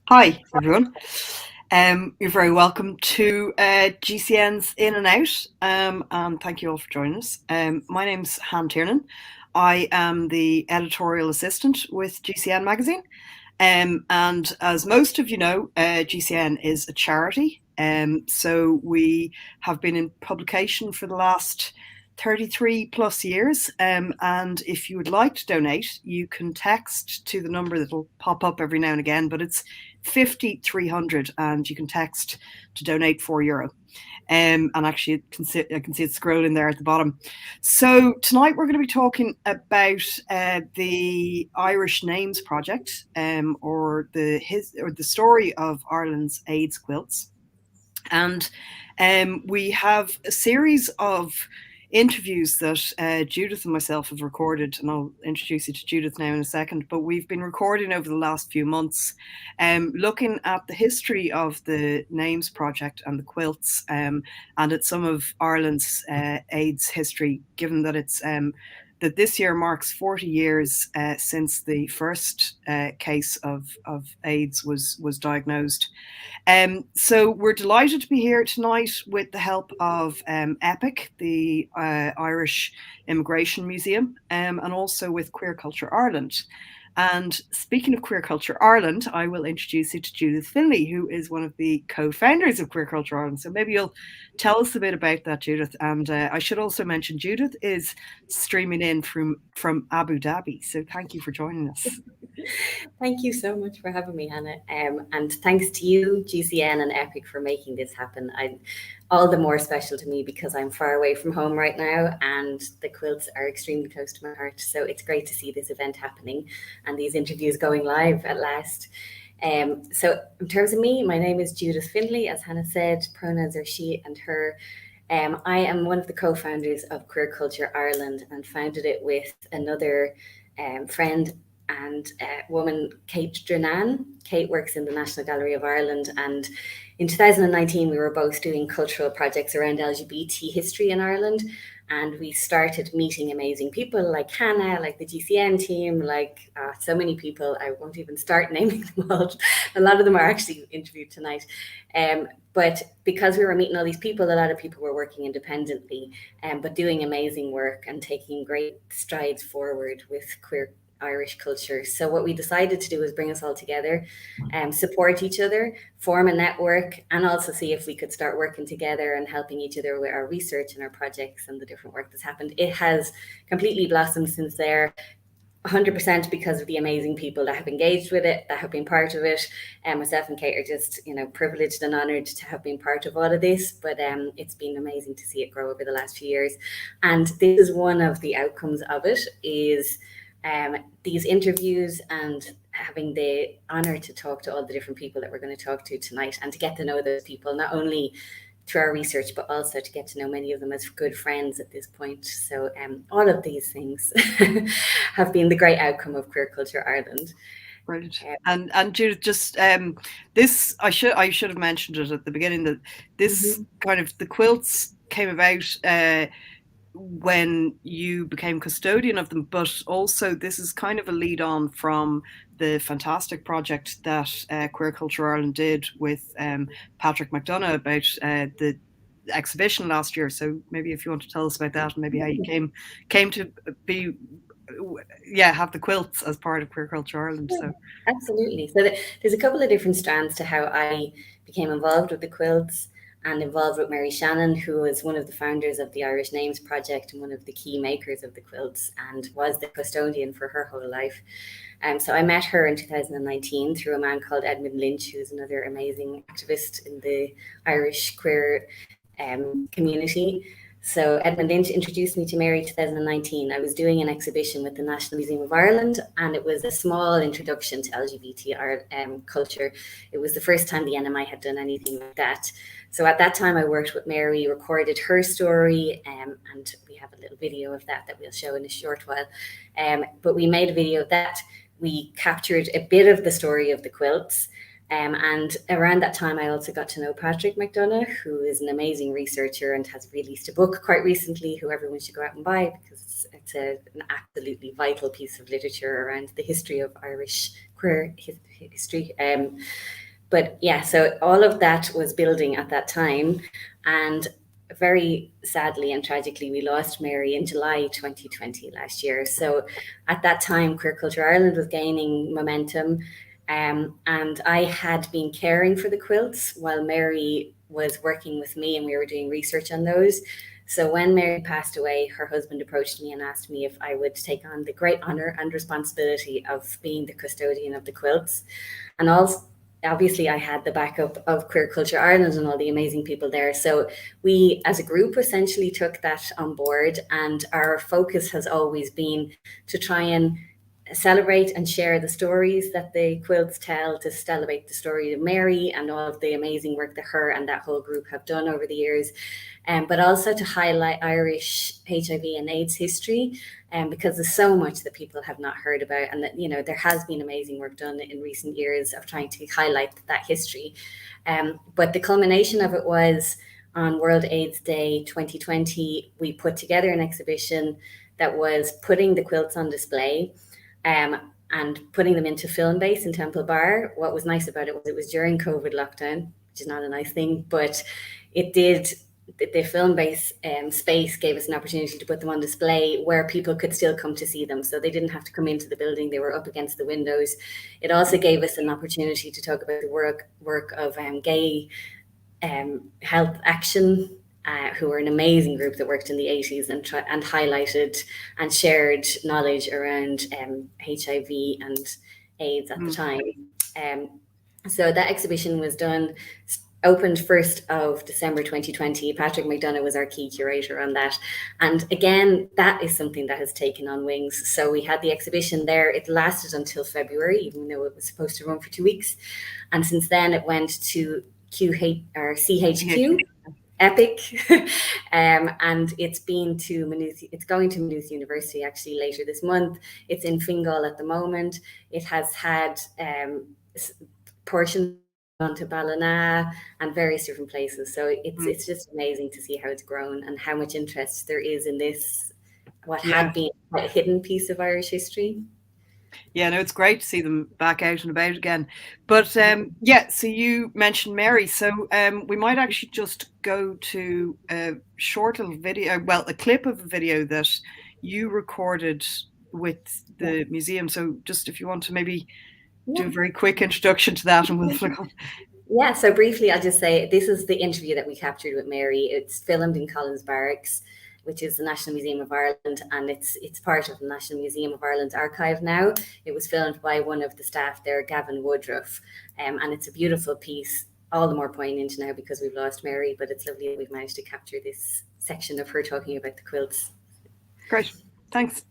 Hi, everyone. You're very welcome to GCN's In and Out, and thank you all for joining us. My name's Han Tiernan. I am the editorial assistant with GCN magazine, and as most of you know, GCN is a charity. So we have been in publication for the last 33 plus years. And if you would like to donate, you can text to the number that'll pop up every now and again, but it's 50300, and you can text to donate €4. And actually, I can see it scrolling there at the bottom. So tonight we're going to be talking about the Irish Names Project, or the story of Ireland's AIDS quilts. And we have a series of interviews that Judith and myself have recorded, and I'll introduce you to Judith now in a second, but we've been recording over the last few months, looking at the history of the Names Project and the quilts, and at some of Ireland's AIDS history, given that it's that this year marks 40 years since the first case of AIDS was diagnosed. So we're delighted to be here tonight with the help of EPIC, the Irish Immigration Museum, and also with Queer Culture Ireland. And speaking of Queer Culture Ireland, I will introduce you to Judith Finley, who is one of the co-founders of Queer Culture Ireland. So maybe you'll tell us a bit about that, Judith. And I should also mention Judith is streaming in from Abu Dhabi. So thank you for joining us. Thank you so much for having me, Hannah. And thanks to you, GCN and EPIC, for making this happen. All the more special to me because I'm far away from home right now and the quilts are extremely close to my heart. So it's great to see this event happening and these interviews going live at last. So in terms of me, my name is Judith Finley. As Hannah said, pronouns are she and her. I am one of the co-founders of Queer Culture Ireland and founded it with another friend and woman, Kate Drenan. Kate works in the National Gallery of Ireland, and in 2019 we were both doing cultural projects around LGBT history in Ireland, and we started meeting amazing people like Hannah, like the GCN team, like so many people. I won't even start naming them all. A lot of them are actually interviewed tonight. But because we were meeting all these people, a lot of people were working independently, but doing amazing work and taking great strides forward with queer Irish culture. So what we decided to do was bring us all together, support each other, form a network, and also see if we could start working together and helping each other with our research and our projects and the different work that's happened. It has completely blossomed since there, 100% because of the amazing people that have engaged with it, that have been part of it. Myself and Kate are just, privileged and honoured to have been part of all of this. But it's been amazing to see it grow over the last few years. And this is one of the outcomes of it, is these interviews and having the honor to talk to all the different people that we're going to talk to tonight and to get to know those people, not only through our research, but also to get to know many of them as good friends at this point. So all of these things have been the great outcome of Queer Culture Ireland. Brilliant. And Judith, just this, I should have mentioned it at the beginning, that this kind of, the quilts came about when you became custodian of them, but also this is kind of a lead on from the fantastic project that Queer Culture Ireland did with Patrick McDonagh about the exhibition last year. So maybe if you want to tell us about that, and maybe how you came to be have the quilts as part of Queer Culture Ireland. So absolutely. So there's a couple of different strands to how I became involved with the quilts and involved with Mary Shannon, who was one of the founders of the Irish Names Project and one of the key makers of the quilts and was the custodian for her whole life. So I met her in 2019 through a man called Edmund Lynch, who's another amazing activist in the Irish queer community. So Edmund Lynch introduced me to Mary in 2019. I was doing an exhibition with the National Museum of Ireland, and it was a small introduction to LGBT culture. It was the first time the NMI had done anything like that. So at that time I worked with Mary, recorded her story, and we have a little video of that we'll show in a short while. But we made a video of that. We captured a bit of the story of the quilts, And around that time, I also got to know Patrick McDonough, who is an amazing researcher and has released a book quite recently, who everyone should go out and buy, because it's an absolutely vital piece of literature around the history of Irish queer history. But yeah, so all of that was building at that time. And very sadly and tragically, we lost Mary in July 2020 last year. So at that time, Queer Culture Ireland was gaining momentum. And I had been caring for the quilts while Mary was working with me, and we were doing research on those. So when Mary passed away, her husband approached me and asked me if I would take on the great honor and responsibility of being the custodian of the quilts. And also, obviously, I had the backup of Queer Culture Ireland and all the amazing people there. So we, as a group, essentially took that on board. And our focus has always been to try and celebrate and share the stories that the quilts tell, to celebrate the story of Mary and all of the amazing work that her and that whole group have done over the years, but also to highlight Irish HIV and AIDS history, because there's so much that people have not heard about, and that, you know, there has been amazing work done in recent years of trying to highlight that history. But the culmination of it was on World AIDS Day 2020, we put together an exhibition that was putting the quilts on display, and putting them into Film Base in Temple Bar. What was nice about it was during COVID lockdown, which is not a nice thing, but it did. The Film Base space gave us an opportunity to put them on display where people could still come to see them. So they didn't have to come into the building, they were up against the windows. It also gave us an opportunity to talk about the work of gay health action, who were an amazing group that worked in the 80s and highlighted and shared knowledge around HIV and AIDS at the time. So that exhibition was opened 1st of December 2020. Patrick McDonough was our key curator on that. And again, that is something that has taken on wings. So we had the exhibition there. It lasted until February, even though it was supposed to run for 2 weeks. And since then it went to CHQ. Epic. And it's been to Maynooth. It's going to Maynooth University actually later this month. It's in Fingal at the moment. It has had portions gone to Ballina and various different places. So it's just amazing to see how it's grown and how much interest there is in this, what had been quite a hidden piece of Irish history. Yeah, no, it's great to see them back out and about again. But yeah, so you mentioned Mary. So we might actually just go to a short little video, well, a clip of a video that you recorded with the museum. So just if you want to maybe do a very quick introduction to that, and we'll flick on. Yeah, so briefly, I'll just say this is the interview that we captured with Mary. It's filmed in Collins Barracks, which is the National Museum of Ireland, and it's part of the National Museum of Ireland's archive now. It was filmed by one of the staff there, Gavin Woodruff, and it's a beautiful piece, all the more poignant now because we've lost Mary, but it's lovely that we've managed to capture this section of her talking about the quilts. Great, thanks.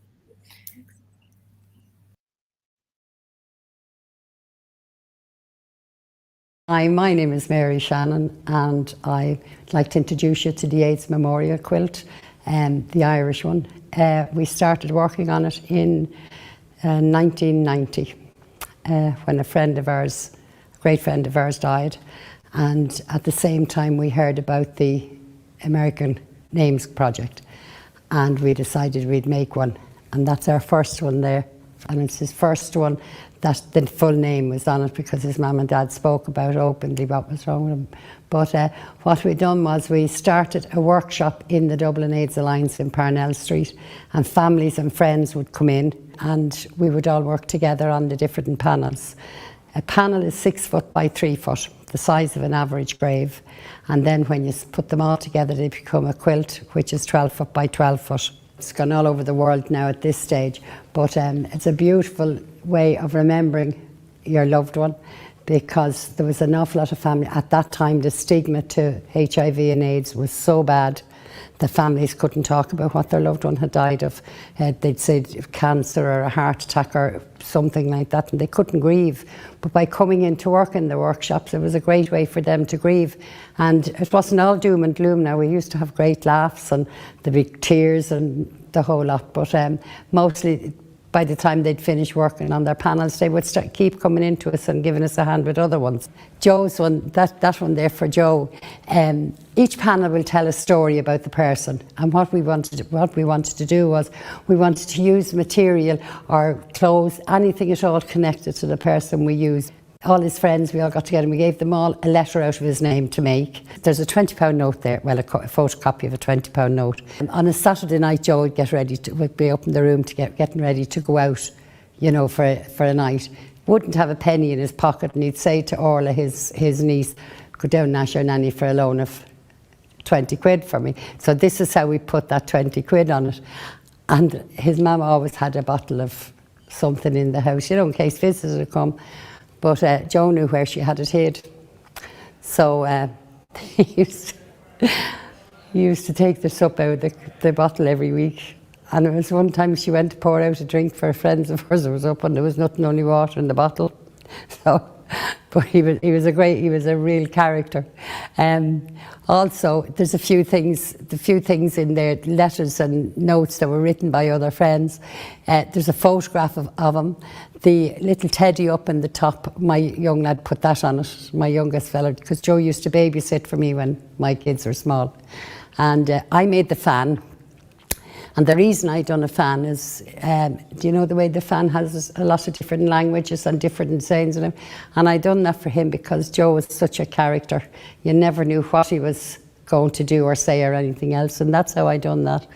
Hi, my name is Mary Shannon, and I'd like to introduce you to the AIDS Memorial Quilt, the Irish one. We started working on it in 1990 when a friend of ours, a great friend of ours, died, and at the same time we heard about the American Names Project, and we decided we'd make one, and that's our first one there, and it's his first one that the full name was on it because his mum and dad spoke about openly what was wrong with him. But what we done was we started a workshop in the Dublin AIDS Alliance in Parnell Street, and families and friends would come in and we would all work together on the different panels. A panel is 6 foot by 3 foot, the size of an average grave, and then when you put them all together they become a quilt, which is 12 foot by 12 foot. It's gone all over the world now at this stage, but it's a beautiful way of remembering your loved one, because there was an awful lot of family at that time. The stigma to HIV and AIDS was so bad the families couldn't talk about what their loved one had died of. They'd say cancer or a heart attack or something like that, and they couldn't grieve. But by coming into work in the workshops, it was a great way for them to grieve. And it wasn't all doom and gloom now. We used to have great laughs and the big tears and the whole lot, but mostly by the time they'd finish working on their panels, they would keep coming into us and giving us a hand with other ones. Joe's one, that one there for Joe, each panel will tell a story about the person, and what we wanted to do was we wanted to use material or clothes, anything at all connected to the person we used. All his friends, we all got together and we gave them all a letter out of his name to make. There's a £20 note there, well, a photocopy of a £20 note. On a Saturday night, Joe would get ready would be up in the room to getting ready to go out, you know, for a night. Wouldn't have a penny in his pocket, and he'd say to Orla, his niece, go down and ask your nanny for a loan of 20 quid for me. So this is how we put that 20 quid on it. And his mum always had a bottle of something in the house, you know, in case visitors would come. But Joe knew where she had it hid. So he used to take the sup out of the bottle every week. And it was one time she went to pour out a drink for friends of hers that was up, and there was nothing, only water in the bottle. So, but he was a real character. Also, there's a few things in there, letters and notes that were written by other friends. There's a photograph of him. The little teddy up in the top, my young lad put that on it, my youngest fella, because Joe used to babysit for me when my kids were small. And I made the fan. And the reason I done a fan is, do you know the way the fan has a lot of different languages and different designs in it? And I done that for him because Joe was such a character. You never knew what he was going to do or say or anything else, and that's how I done that.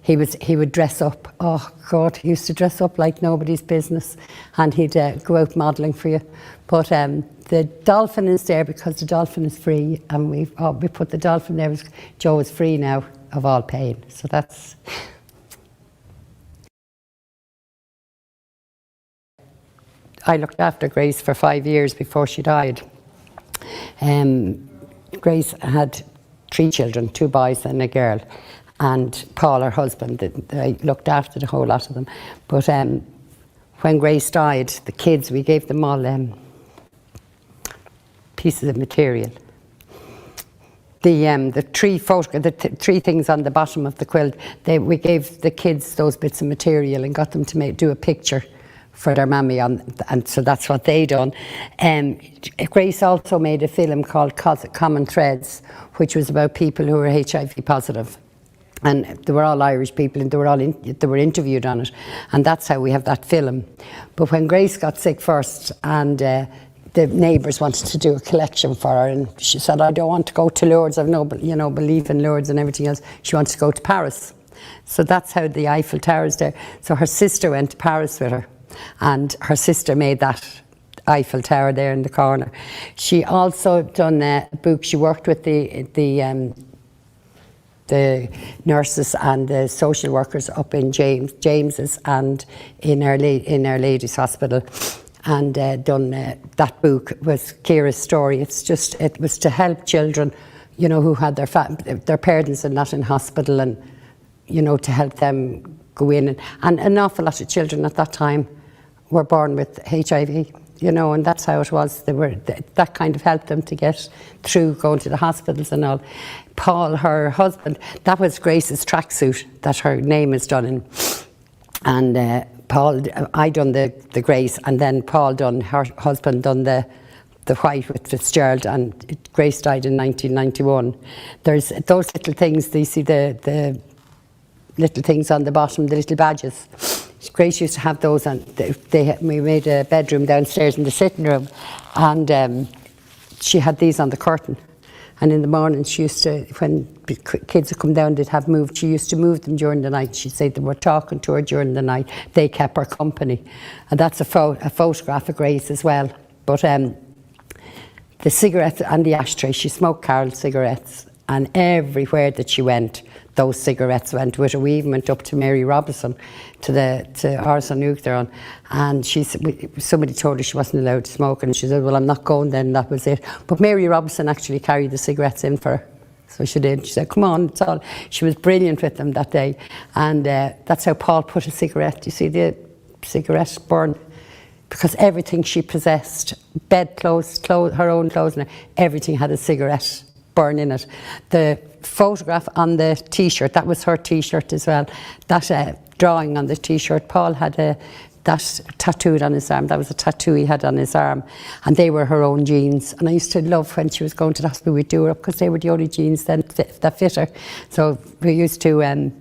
He would dress up. Oh God, he used to dress up like nobody's business, and he'd go out modelling for you. But the dolphin is there because the dolphin is free, and we put the dolphin there because Joe is free now of all pain. So that's. I looked after Grace for 5 years before she died. Grace had 3 children, 2 boys and a girl, and Paul, her husband, I looked after the whole lot of them. But when Grace died, the kids, we gave them all pieces of material. The 3 things on the bottom of the quilt, we gave the kids those bits of material and got them to do a picture for their mammy, and so that's what they done. Grace also made a film called Common Threads, which was about people who were HIV positive. And they were all Irish people, and they were interviewed on it, and that's how we have that film. But when Grace got sick first, and the neighbours wanted to do a collection for her, and she said, I don't want to go to Lourdes, I've no belief in Lourdes and everything else. She wants to go to Paris. So that's how the Eiffel Tower is there. So her sister went to Paris with her, and her sister made that Eiffel Tower there in the corner. She also done a book. She worked with the nurses and the social workers up in James's and in Our Lady's Hospital, and done that book was Ciara's story. It was to help children, you know, who had their parents and not in hospital, and you know, to help them go in, and an awful lot of children at that time were born with HIV, you know, and that's how it was. That kind of helped them to get through going to the hospitals and all. Paul, her husband, that was Grace's tracksuit that her name is done in, and Paul, I done the Grace, and then Paul done, her husband done the white with Fitzgerald, and Grace died in 1991. There's those little things, you see the little things on the bottom, the little badges. Grace used to have those, and we made a bedroom downstairs in the sitting room, and she had these on the curtain. And in the morning, she used to, when kids would come down, they'd have moved, she used to move them during the night. She'd say they were talking to her during the night. They kept her company. And that's a photograph of Grace as well. But the cigarettes and the ashtray, she smoked Carol cigarettes, and everywhere that she went, those cigarettes went with her. We even went up to Mary Robinson, to Arson Nuchtheron, and somebody told her she wasn't allowed to smoke, and she said, well, I'm not going then, that was it. But Mary Robinson actually carried the cigarettes in for her, so she did. She said, come on, it's all. She was brilliant with them that day, and that's how Paul put a cigarette, you see the cigarette burn, because everything she possessed, bedclothes, her own clothes, and everything had a cigarette burn in it. The photograph on the T-shirt, that was her T-shirt as well. That drawing on the T-shirt, Paul had that tattooed on his arm. That was a tattoo he had on his arm, and they were her own jeans. And I used to love when she was going to the hospital, we'd do her up because they were the only jeans then that fit her. So we used to. I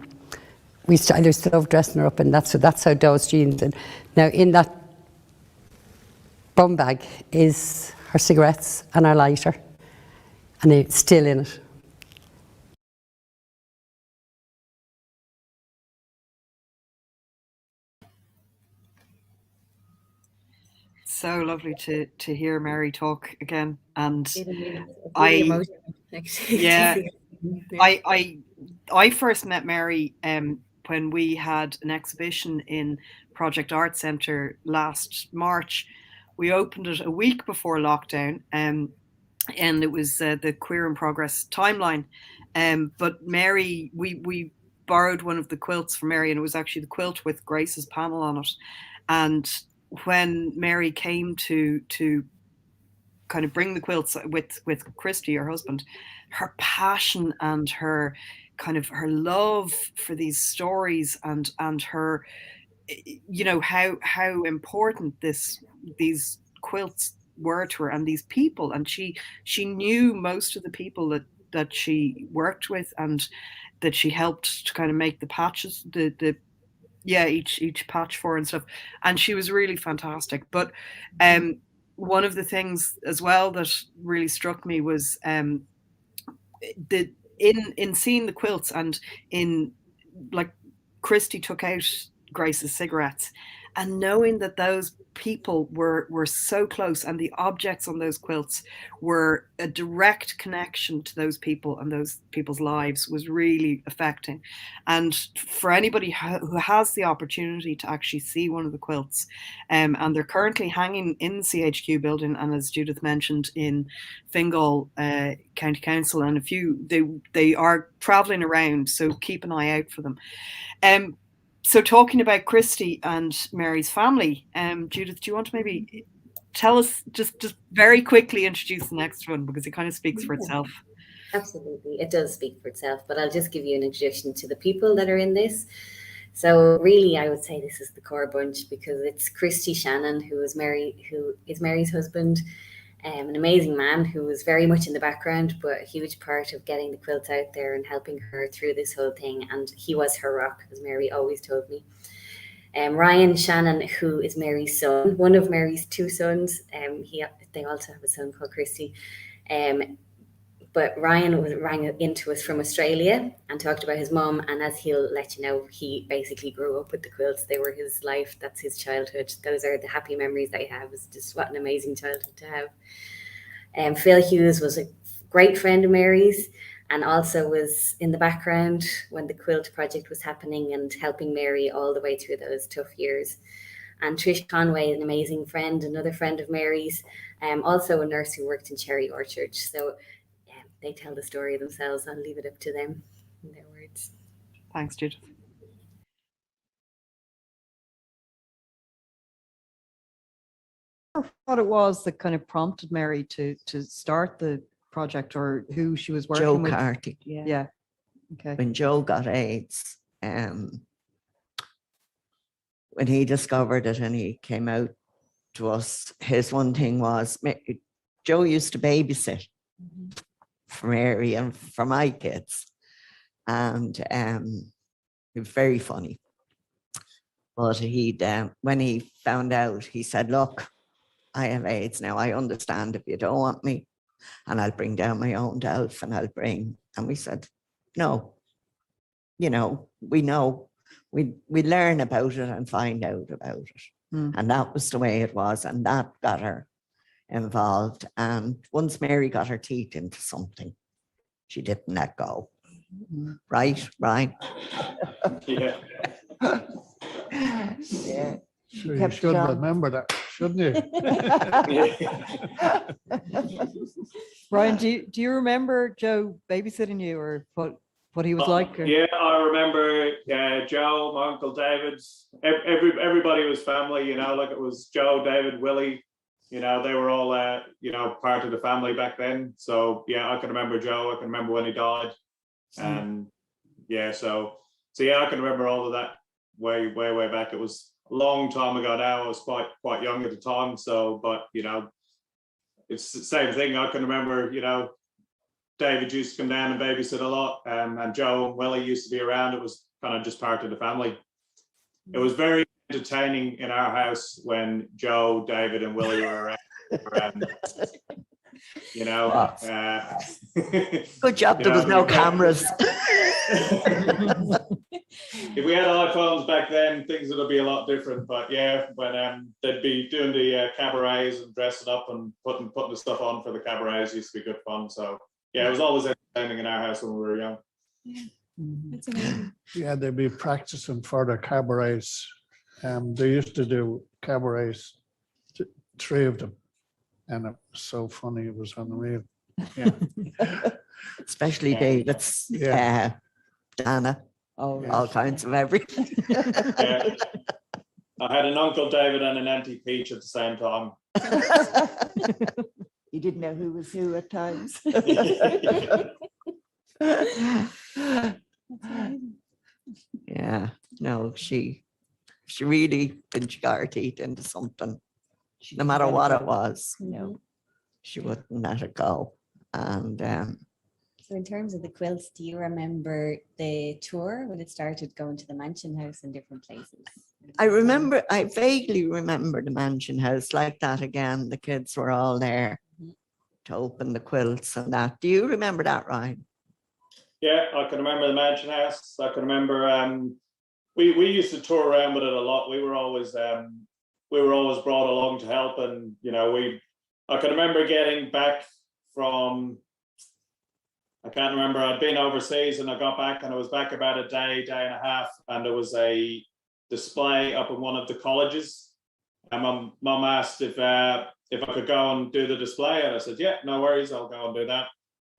used to love dressing her up, and that's how those jeans. And now in that bum bag is her cigarettes and her lighter, and it's still in it. So lovely to hear Mary talk again, and I first met Mary when we had an exhibition in Project Art Centre last March. We opened it a week before lockdown, and it was the Queer in Progress timeline. But Mary, we borrowed one of the quilts from Mary, and it was actually the quilt with Grace's panel on it. And when Mary came to kind of bring the quilts with Christy, her husband, her passion and her kind of her love for these stories and her, you know, how important these quilts were to her and these people, and she knew most of the people that she worked with and that she helped to kind of make the patches, each patch for and stuff, and she was really fantastic. But one of the things as well that really struck me was in seeing the quilts, and in like Christy took out Grace's cigarettes, and knowing that those people were so close, and the objects on those quilts were a direct connection to those people and those people's lives, was really affecting. And for anybody who has the opportunity to actually see one of the quilts, and they're currently hanging in the CHQ building, and as Judith mentioned, in Fingal County Council, and they are travelling around, so keep an eye out for them. So talking about Christy and Mary's family, Judith, do you want to maybe tell us, just very quickly introduce the next one, because it kind of speaks for itself. Absolutely, it does speak for itself, but I'll just give you an introduction to the people that are in this. So really, I would say this is the core bunch, because it's Christy Shannon, who is Mary's husband, an amazing man who was very much in the background, but a huge part of getting the quilts out there and helping her through this whole thing. And he was her rock, as Mary always told me. Ryan Shannon, who is Mary's son, one of Mary's two sons. They also have a son called Christy. But Ryan rang into us from Australia and talked about his mum. And as he'll let you know, he basically grew up with the quilts. They were his life. That's his childhood. Those are the happy memories I have. It's just what an amazing childhood to have. Phil Hughes was a great friend of Mary's, and also was in the background when the quilt project was happening and helping Mary all the way through those tough years. And Trish Conway, an amazing friend, another friend of Mary's, also a nurse who worked in Cherry Orchard. So they tell the story themselves. I'll leave it up to them in their words. Thanks, Judith. What it was that kind of prompted Mary to start the project, or who she was working with? Joe Carty. Yeah. Okay. When Joe got AIDS, when he discovered it and he came out to us, his one thing was, Joe used to babysit for Mary and for my kids, and he was very funny. But when he found out, he said, "Look, I have AIDS now. I understand if you don't want me, and I'll bring down my own Delph and I'll bring." And we said, "No, we know, we learn about it and find out about it." And that was the way it was, and that got her involved. And once Mary got her teeth into something, she didn't let go. Right, Ryan? Yeah. Yeah. Sure, you should remember that, shouldn't you? Brian, do you remember Joe babysitting you, or what he was like? Or? Yeah, I remember Joe, my uncle David. Everybody was family, like it was Joe, David, Willie. They were all part of the family back then. So yeah, I can remember Joe. I can remember when he died. And yeah, so yeah, I can remember all of that way back. It was a long time ago now. I was quite young at the time. So, but you know, it's the same thing. I can remember, you know, David used to come down and babysit a lot, and Joe and Willie used to be around. It was kind of just part of the family. It was very entertaining in our house when Joe, David, and Willie were around. You know, Good job there was no cameras. If we had iPhones back then, things would be a lot different. But yeah, when they'd be doing the cabarets and dressing up and putting the stuff on for the cabarets used to be good fun. So yeah, it was always entertaining in our house when we were young. Yeah, that's amazing. Yeah, they'd be practicing for the cabarets. They used to do cabarets, 3 of them. And it was so funny, it was unreal. Yeah. Especially David's, Dana, all kinds of everything. Yeah. I had an Uncle David and an Auntie Peach at the same time. You didn't know who was who at times. Yeah, no, she really pinched our teeth into something. No matter what it was, No. she wouldn't let it go. And So in terms of the quilts, do you remember the tour when it started going to the mansion house in different places? I vaguely remember the mansion house like that again. The kids were all there to open the quilts and that. Do you remember that, Ryan? Yeah, I can remember the mansion house. I can remember we used to tour around with it a lot. We were always brought along to help, and you know, I can remember getting back from, I can't remember, I'd been overseas and I got back and I was back about a day and a half, and there was a display up in one of the colleges, and my mum asked if I could go and do the display, and I said, yeah, no worries, I'll go and do that.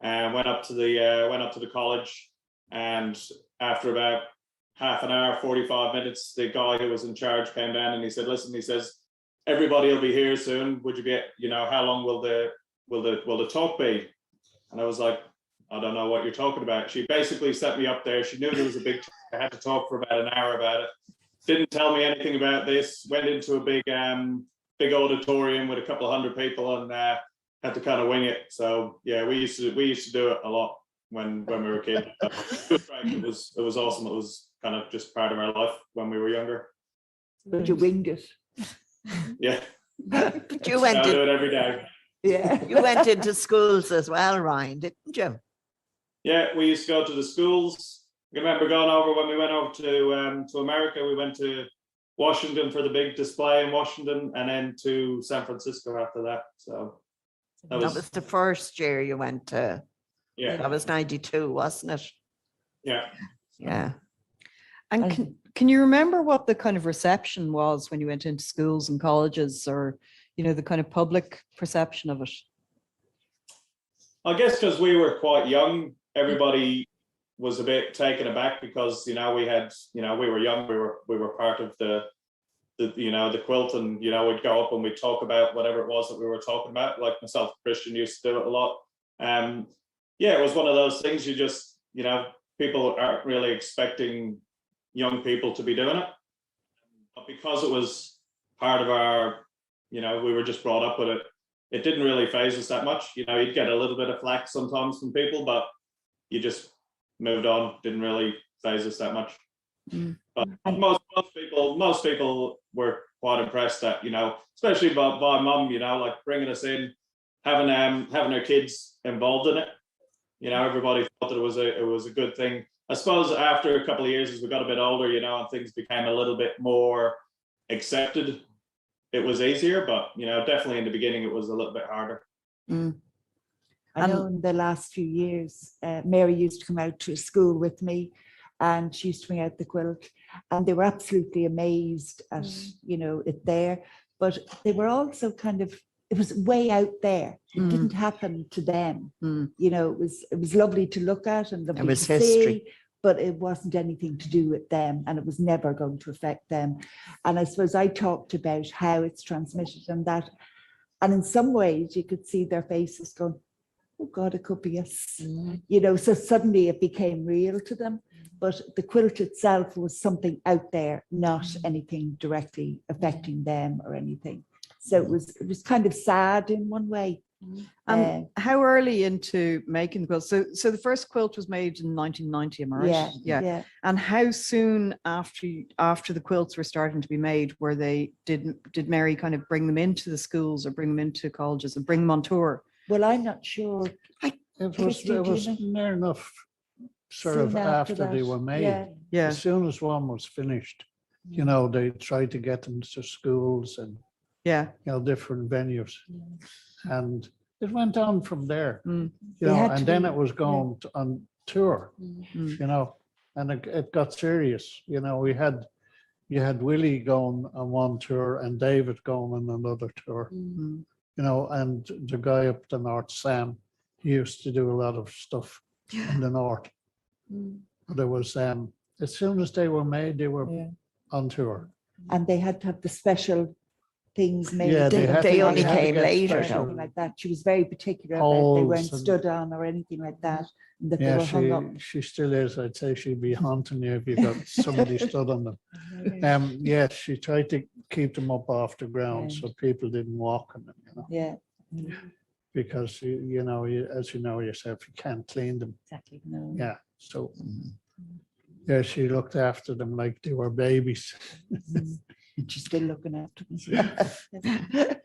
And went up to the college, and after about half an hour, 45 minutes, the guy who was in charge came down and he said, listen, he says, everybody will be here soon. Would you be, you know, how long will the talk be? And I was like, I don't know what you're talking about. She basically set me up there. She knew there was a big talk. I had to talk for about an hour about it. Didn't tell me anything about this. Went into a big auditorium with a couple of hundred people and had to kind of wing it. So yeah, we used to do it a lot when we were kids. It was awesome. It was kind of just part of our life when we were younger. But you winged it. Yeah. But you went I do it every day. Yeah. You went into schools as well, Ryan, didn't you? Yeah, we used to go to the schools. I remember going over when we went over to America. We went to Washington for the big display in Washington, and then to San Francisco after that. So that was the first year you went to. Yeah, that was 92, wasn't it? Yeah. Yeah. And can you remember what the kind of reception was when you went into schools and colleges, or, you know, the kind of public perception of it? I guess because we were quite young, everybody was a bit taken aback because, you know, we were young, we were part of the quilt, and, you know, we'd go up and we'd talk about whatever it was that we were talking about. Like myself, Christian used to do it a lot. Yeah, it was one of those things you just, you know, people aren't really expecting young people to be doing it. But because it was part of our, you know, we were just brought up with it, it didn't really phase us that much. You know, you'd get a little bit of flack sometimes from people, but you just moved on, didn't really phase us that much. But most people were quite impressed that, you know, especially by mum, you know, like bringing us in, having our kids involved in it. You know, everybody thought that it was a good thing. I suppose after a couple of years, as we got a bit older, you know, and things became a little bit more accepted, it was easier. But, you know, definitely in the beginning, it was a little bit harder. I know in the last few years, Mary used to come out to school with me, and she used to bring out the quilt, and they were absolutely amazed at, you know, it there. But they were also kind of, it was way out there. It didn't happen to them. You know, it was lovely to look at and lovely to see, but it wasn't anything to do with them, and it was never going to affect them. And I suppose I talked about how it's transmitted and that, and in some ways you could see their faces going, oh God, it could be us. You know, so suddenly it became real to them. But the quilt itself was something out there, not anything directly affecting them or anything. So it was kind of sad in one way. How early into making the quilt? So the first quilt was made in 1990, am I right? Yeah. And how soon after the quilts were starting to be made were they did Mary kind of bring them into the schools or bring them into colleges and bring them on tour? Well, I'm not sure. It was near enough sort of Soon after after they that, were made. Yeah. As soon as one was finished, you know, they tried to get them to schools and, Yeah. you know, different venues. And it went on from there, you They know, had to and then be- it was going on tour, Mm. you know, and it got serious. You know, you had Willie going on one tour and David going on another tour, Mm. you know, and the guy up the north, Sam, he used to do a lot of stuff in the north. There was, as soon as they were made, they were on tour. And they had to have the special things made. Yeah, they only had to came get later, special Something like that. She was very particular about they weren't poles and- stood on or anything like that. And that they Yeah, were hung up. she still is. I'd say she'd be haunting you if you got somebody stood on them. Yes, she tried to keep them up off the ground so people didn't walk on them, you know, Yeah, because you know, as you know yourself, you can't clean them. exactly. No. Yeah, so yeah, she looked after them like they were babies. And she's still looking after them.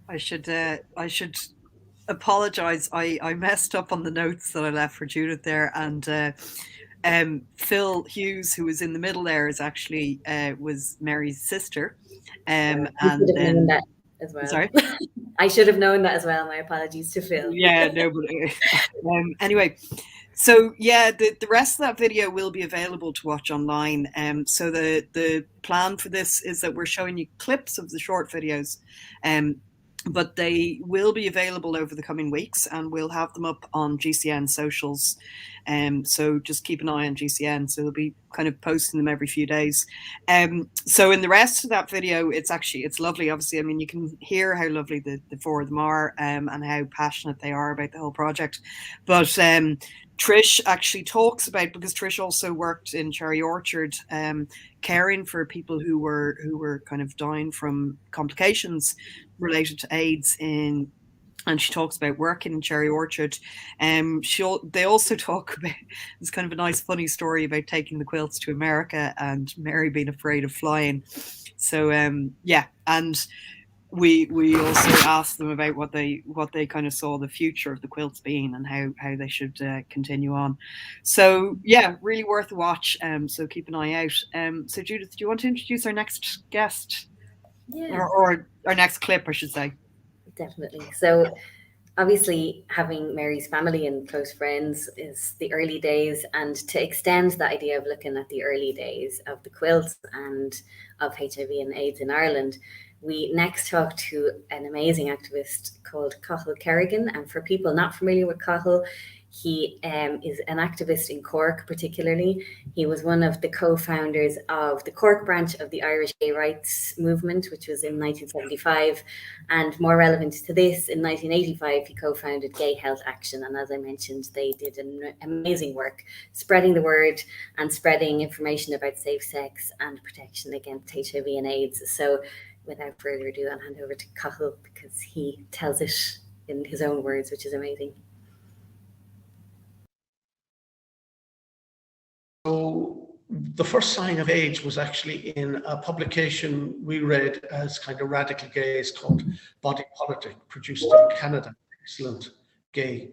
I should apologize. I messed up on the notes that I left for Judith there, and Phil Hughes, who was in the middle there, is actually was Mary's sister. And should have known then that as well. Sorry? I should have known that as well. My apologies to Phil. Yeah, no, but anyway. So yeah, the rest of that video will be available to watch online. So the plan for this is that we're showing you clips of the short videos, but they will be available over the coming weeks, and we'll have them up on GCN socials. So just keep an eye on GCN. So they'll be kind of posting them every few days. So in the rest of that video, it's lovely. Obviously, I mean, you can hear how lovely the four of them are, and how passionate they are about the whole project. But Trish actually talks about, because Trish also worked in Cherry Orchard, caring for people who were kind of dying from complications related to AIDS and she talks about working in Cherry Orchard. They also talk about, it's kind of a nice funny story about taking the quilts to America and Mary being afraid of flying. So yeah, and we also asked them about what they kind of saw the future of the quilts being and how they should continue on. So yeah, really worth a watch. So keep an eye out. So Judith, do you want to introduce our next guest? Yeah. Or our next clip, I should say. Definitely. So obviously having Mary's family and close friends is the early days, and to extend the idea of looking at the early days of the quilts and of HIV and AIDS in Ireland, we next talked to an amazing activist called Kahul Kerrigan. And for people not familiar with Kahul, he is an activist in Cork particularly. He was one of the co-founders of the Cork branch of the Irish gay rights movement, which was in 1975. And more relevant to this, in 1985, he co-founded Gay Health Action. And as I mentioned, they did an amazing work spreading the word and spreading information about safe sex and protection against HIV and AIDS. So without further ado, I'll hand over to Kahul because he tells it in his own words, which is amazing. So the first sign of AIDS was actually in a publication we read as kind of radical gays called Body Politic, produced in Canada, excellent gay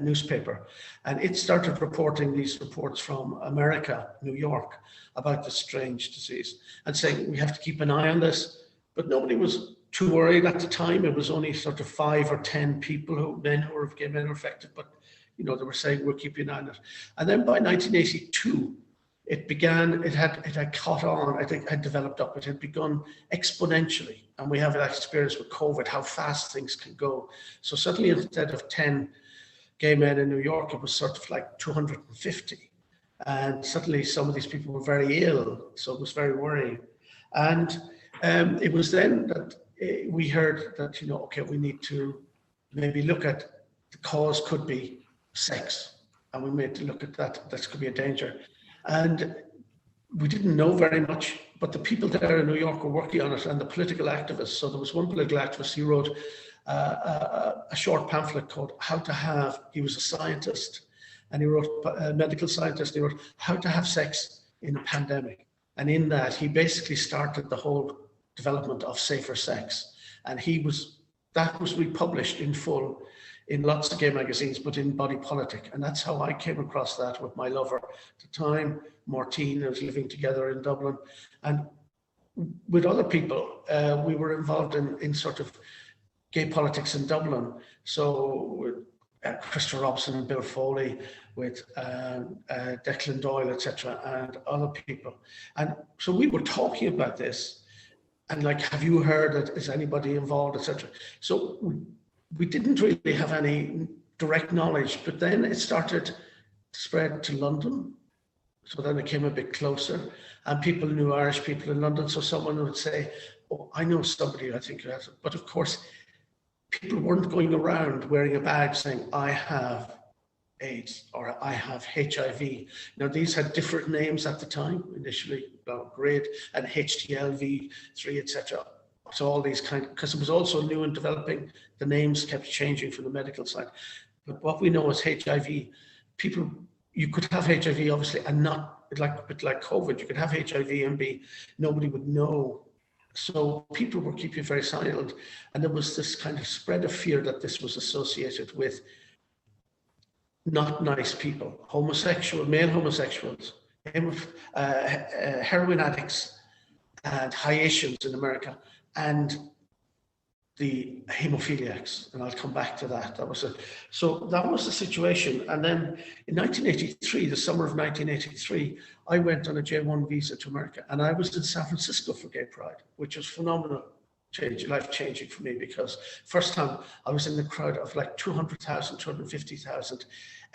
newspaper. And it started reporting these reports from America, New York, about this strange disease and saying we have to keep an eye on this. But nobody was too worried at the time. It was only sort of 5 or 10 people, gay men were affected, but you know, they were saying we're keeping an eye on it. And then by 1982, it had caught on, it had developed up, it had begun exponentially. And we have that experience with COVID, how fast things can go. So suddenly instead of 10 gay men in New York, it was sort of like 250. And suddenly some of these people were very ill. So it was very worrying. And it was then that we heard that, you know, okay, we need to maybe look at the cause could be sex, and we made to look at that. That could be a danger, and we didn't know very much. But the people there in New York were working on it, and the political activists. So there was one political activist. He wrote a short pamphlet called "How to Have." He was a scientist, and he wrote a medical scientist. He wrote "How to Have Sex in a Pandemic," and in that he basically started the whole development of safer sex. And that was republished in full in lots of gay magazines, but in Body Politic. And that's how I came across that with my lover at the time, Martine. I was living together in Dublin. And with other people, we were involved in sort of gay politics in Dublin. So with Christopher Robson and Bill Foley, with Declan Doyle, etc., and other people. And so we were talking about this, and like, have you heard it? Is anybody involved, etc.? So we didn't really have any direct knowledge, but then it started to spread to London. So then it came a bit closer, and people knew Irish people in London. So someone would say, "Oh, I know somebody, I think who has it." But of course, people weren't going around wearing a badge saying, "I have AIDS" or "I have HIV. Now, these had different names at the time, initially, grade and HTLV3, etc. So all these because it was also new and developing, the names kept changing from the medical side. But what we know is HIV, people, you could have HIV obviously, and not a bit like COVID, you could have HIV and nobody would know. So people were keeping very silent, and there was this kind of spread of fear that this was associated with not nice people, male homosexuals, heroin addicts, and Haitians in America, and the hemophiliacs, and I'll come back to that. So that was the situation. And then in 1983, the summer of 1983, I went on a J1 visa to America, and I was in San Francisco for Gay Pride, which was phenomenal, life-changing for me, because first time I was in the crowd of like 200,000, 250,000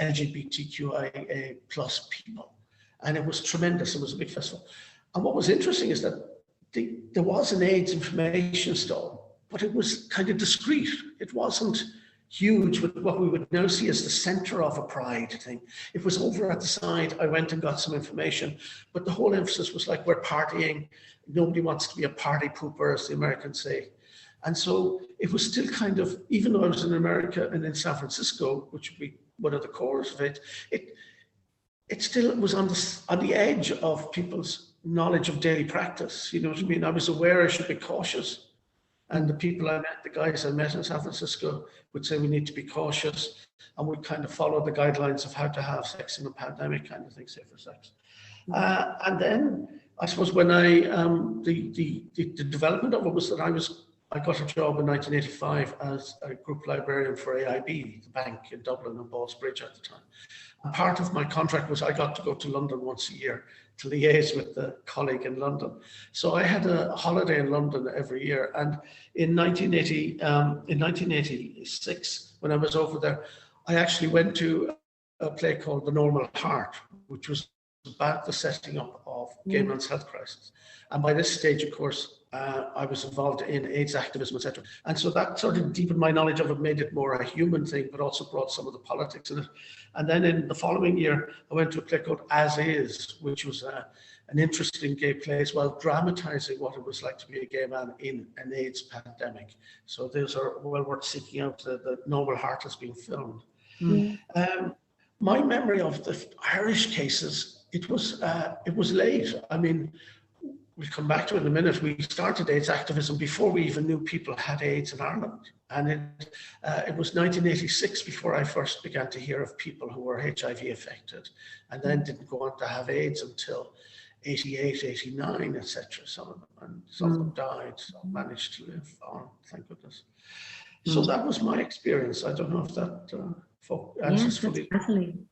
LGBTQIA plus people, and it was tremendous. It was a big festival. And what was interesting is that there was an AIDS information stall, but it was kind of discreet. It wasn't huge with what we would now see as the center of a pride thing. It was over at the side. I went and got some information, but the whole emphasis was like, we're partying. Nobody wants to be a party pooper, as the Americans say. And so it was still kind of, even though I was in America and in San Francisco, which would be one of the cores of it, it still was on the edge of people's knowledge of daily practice. You know what I mean? I was aware I should be cautious. And the people I met, the guys I met in San Francisco, would say we need to be cautious, and we kind of follow the guidelines of how to have sex in a pandemic, kind of thing, safer sex. And then I suppose when the development of it was that I got a job in 1985 as a group librarian for AIB, the bank in Dublin and Ballsbridge at the time. And part of my contract was I got to go to London once a year to liaise with the colleague in London. So I had a holiday in London every year. And in 1986, when I was over there, I actually went to a play called The Normal Heart, which was about the setting up of gay men's health crisis. And by this stage, of course, I was involved in AIDS activism, etc. And so that sort of deepened my knowledge of it, made it more a human thing, but also brought some of the politics in it. And then in the following year, I went to a play called As Is, which was an interesting gay play as well, dramatizing what it was like to be a gay man in an AIDS pandemic. So those are well worth seeking out. The Normal Heart has been filmed. My memory of the Irish cases, it was late. I mean, we'll come back to it in a minute. We started AIDS activism before we even knew people had AIDS in Ireland. And it was 1986 before I first began to hear of people who were HIV affected, and then didn't go on to have AIDS until 88, 89, etc. Some of them, and some of them died, some managed to live on, thank goodness. So that was my experience. I don't know if that answers fully. Definitely.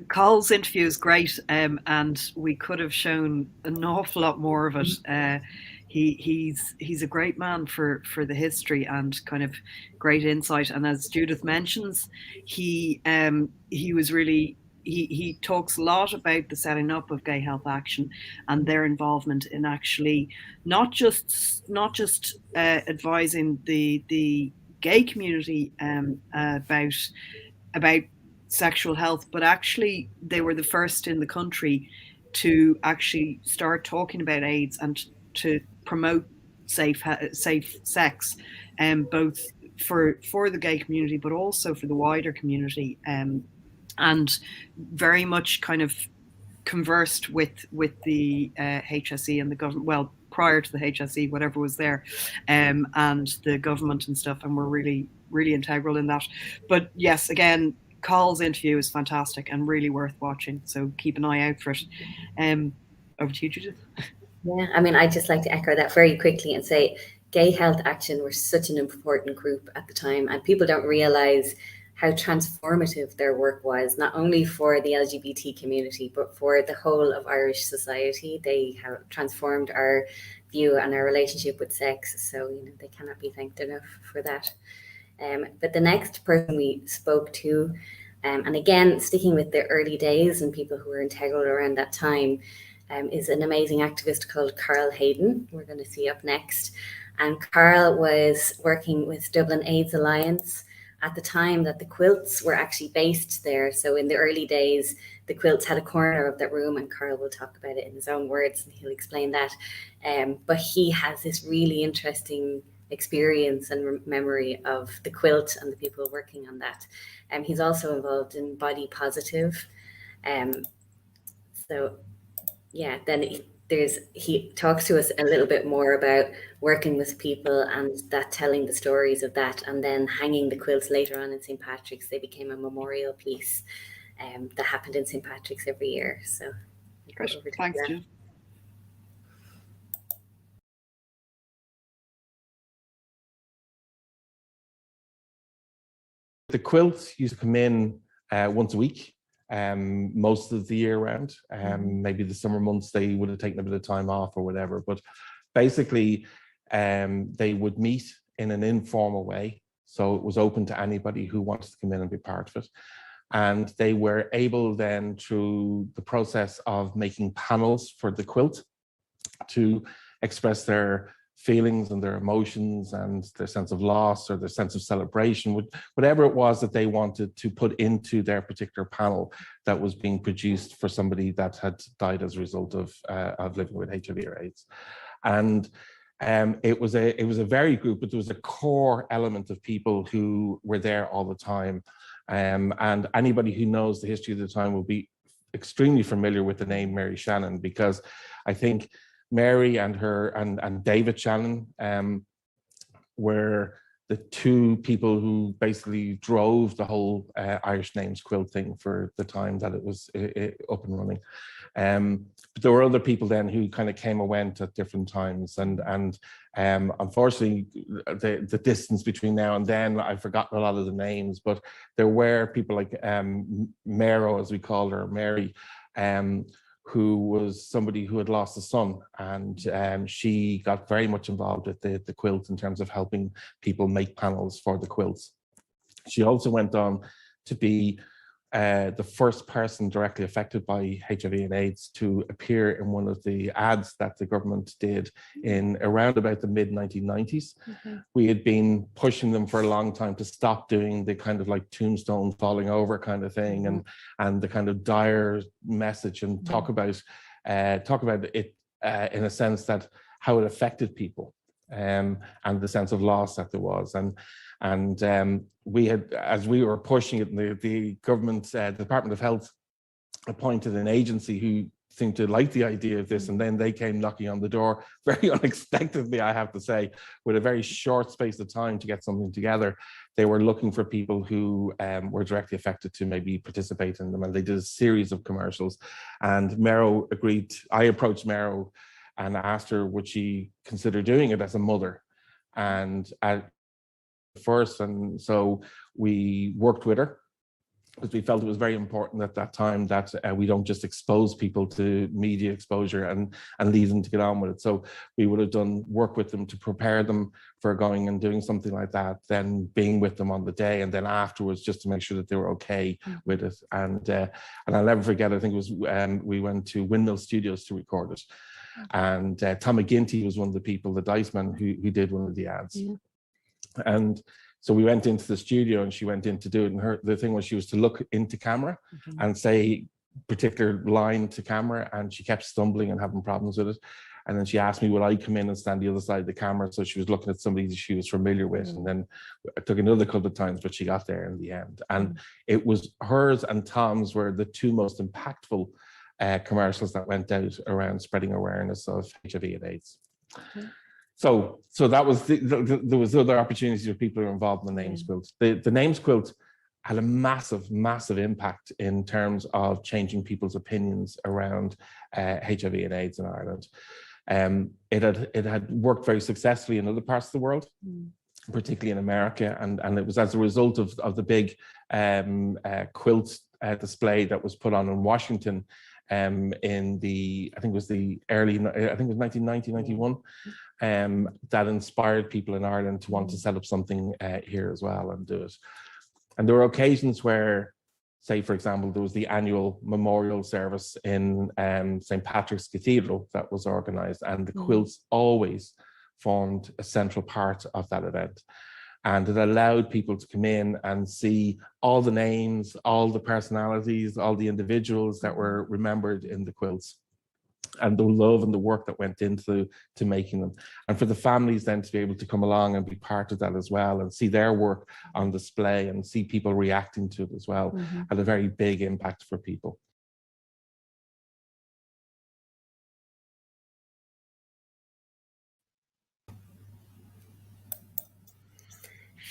Kahul's interview is great, and we could have shown an awful lot more of it. he's a great man for the history and kind of great insight. And as Judith mentions, he was really he talks a lot about the setting up of Gay Health Action and their involvement in actually not just advising the gay community about sexual health, but actually they were the first in the country to actually start talking about AIDS and to promote safe sex, both for the gay community, but also for the wider community, and very much kind of conversed with the HSE and the government. Well, prior to the HSE, whatever was there, and the government and stuff, and we're really integral in that. But yes, again, Kahul's interview is fantastic and really worth watching. So keep an eye out for it. Over to you, Judith. Yeah, I mean, I'd just like to echo that very quickly and say Gay Health Action were such an important group at the time, and people don't realize how transformative their work was, not only for the LGBT community, but for the whole of Irish society. They have transformed our view and our relationship with sex. So, they cannot be thanked enough for that. But the next person we spoke to, and again, sticking with the early days and people who were integral around that time, is an amazing activist called Carl Hayden, we're going to see up next. And Carl was working with Dublin AIDS Alliance at the time that the Quilts were actually based there. So in the early days, the Quilts had a corner of that room, and Carl will talk about it in his own words and he'll explain that. But he has this really interesting experience and memory of the Quilt and the people working on that. He's also involved in Body Positive. So yeah, then he talks to us a little bit more about working with people and that, telling the stories of that, and then hanging the quilts later on in St. Patrick's. They became a memorial piece that happened in St. Patrick's every year. So great. Thanks, Jim. The quilts used to come in once a week, most of the year round. Maybe the summer months they would have taken a bit of time off or whatever, but basically they would meet in an informal way. So it was open to anybody who wanted to come in and be part of it. And they were able then, through the process of making panels for the quilt, to express their feelings and their emotions and their sense of loss or their sense of celebration, whatever it was that they wanted to put into their particular panel that was being produced for somebody that had died as a result of living with HIV or AIDS. And it was a varied group, but there was a core element of people who were there all the time. And anybody who knows the history of the time will be extremely familiar with the name Mary Shannon, because I think Mary and her and David Shannon were the two people who basically drove the whole Irish Names Quilt thing for the time that it was up and running. But there were other people then who kind of came and went at different times, and unfortunately the distance between now and then, I've forgotten a lot of the names, but there were people like Mero, as we called her, Mary, who was somebody who had lost a son, and she got very much involved with the quilt in terms of helping people make panels for the quilts. She also went on to be the first person directly affected by HIV and AIDS to appear in one of the ads that the government did in around about the mid-1990s. We had been pushing them for a long time to stop doing the kind of like tombstone falling over kind of thing, and the kind of dire message, and talk about it in a sense that how it affected people, and the sense of loss that there was. And we had, as we were pushing it, the government, the Department of Health appointed an agency who seemed to like the idea of this, and then they came knocking on the door very unexpectedly, I have to say, with a very short space of time to get something together. They were looking for people who were directly affected to maybe participate in them, and they did a series of commercials. And Mero agreed. I approached Mero and asked her would she consider doing it as a mother, and at first, and so we worked with her, because we felt it was very important at that time that we don't just expose people to media exposure and leave them to get on with it. So we would have done work with them to prepare them for going and doing something like that, then being with them on the day, and then afterwards just to make sure that they were okay with it. And I'll never forget, I think it was we went to Windmill Studios to record it. And Tom McGinty was one of the people, the Dice Man, who did one of the ads. And so we went into the studio and she went in to do it. And the thing was, she was to look into camera and say particular line to camera, and she kept stumbling and having problems with it. And then she asked me, would I come in and stand the other side of the camera? So she was looking at somebody she was familiar with. And then it took another couple of times, but she got there in the end. And it was hers and Tom's were the two most impactful commercials that went out around spreading awareness of HIV and AIDS. So that was there was other opportunities for people who were involved in the names quilt. The names quilt had a massive impact in terms of changing people's opinions around HIV and AIDS in Ireland. It had worked very successfully in other parts of the world, particularly in America, and it was as a result of the big quilt display that was put on in Washington in the, I think it was 1990, 91, that inspired people in Ireland to want to set up something here as well and do it. And there were occasions where, say, for example, there was the annual memorial service in St. Patrick's Cathedral that was organised, and the quilts always formed a central part of that event. And it allowed people to come in and see all the names, all the personalities, all the individuals that were remembered in the quilts, and the love and the work that went into making them. And for the families then to be able to come along and be part of that as well and see their work on display and see people reacting to it as well had a very big impact for people.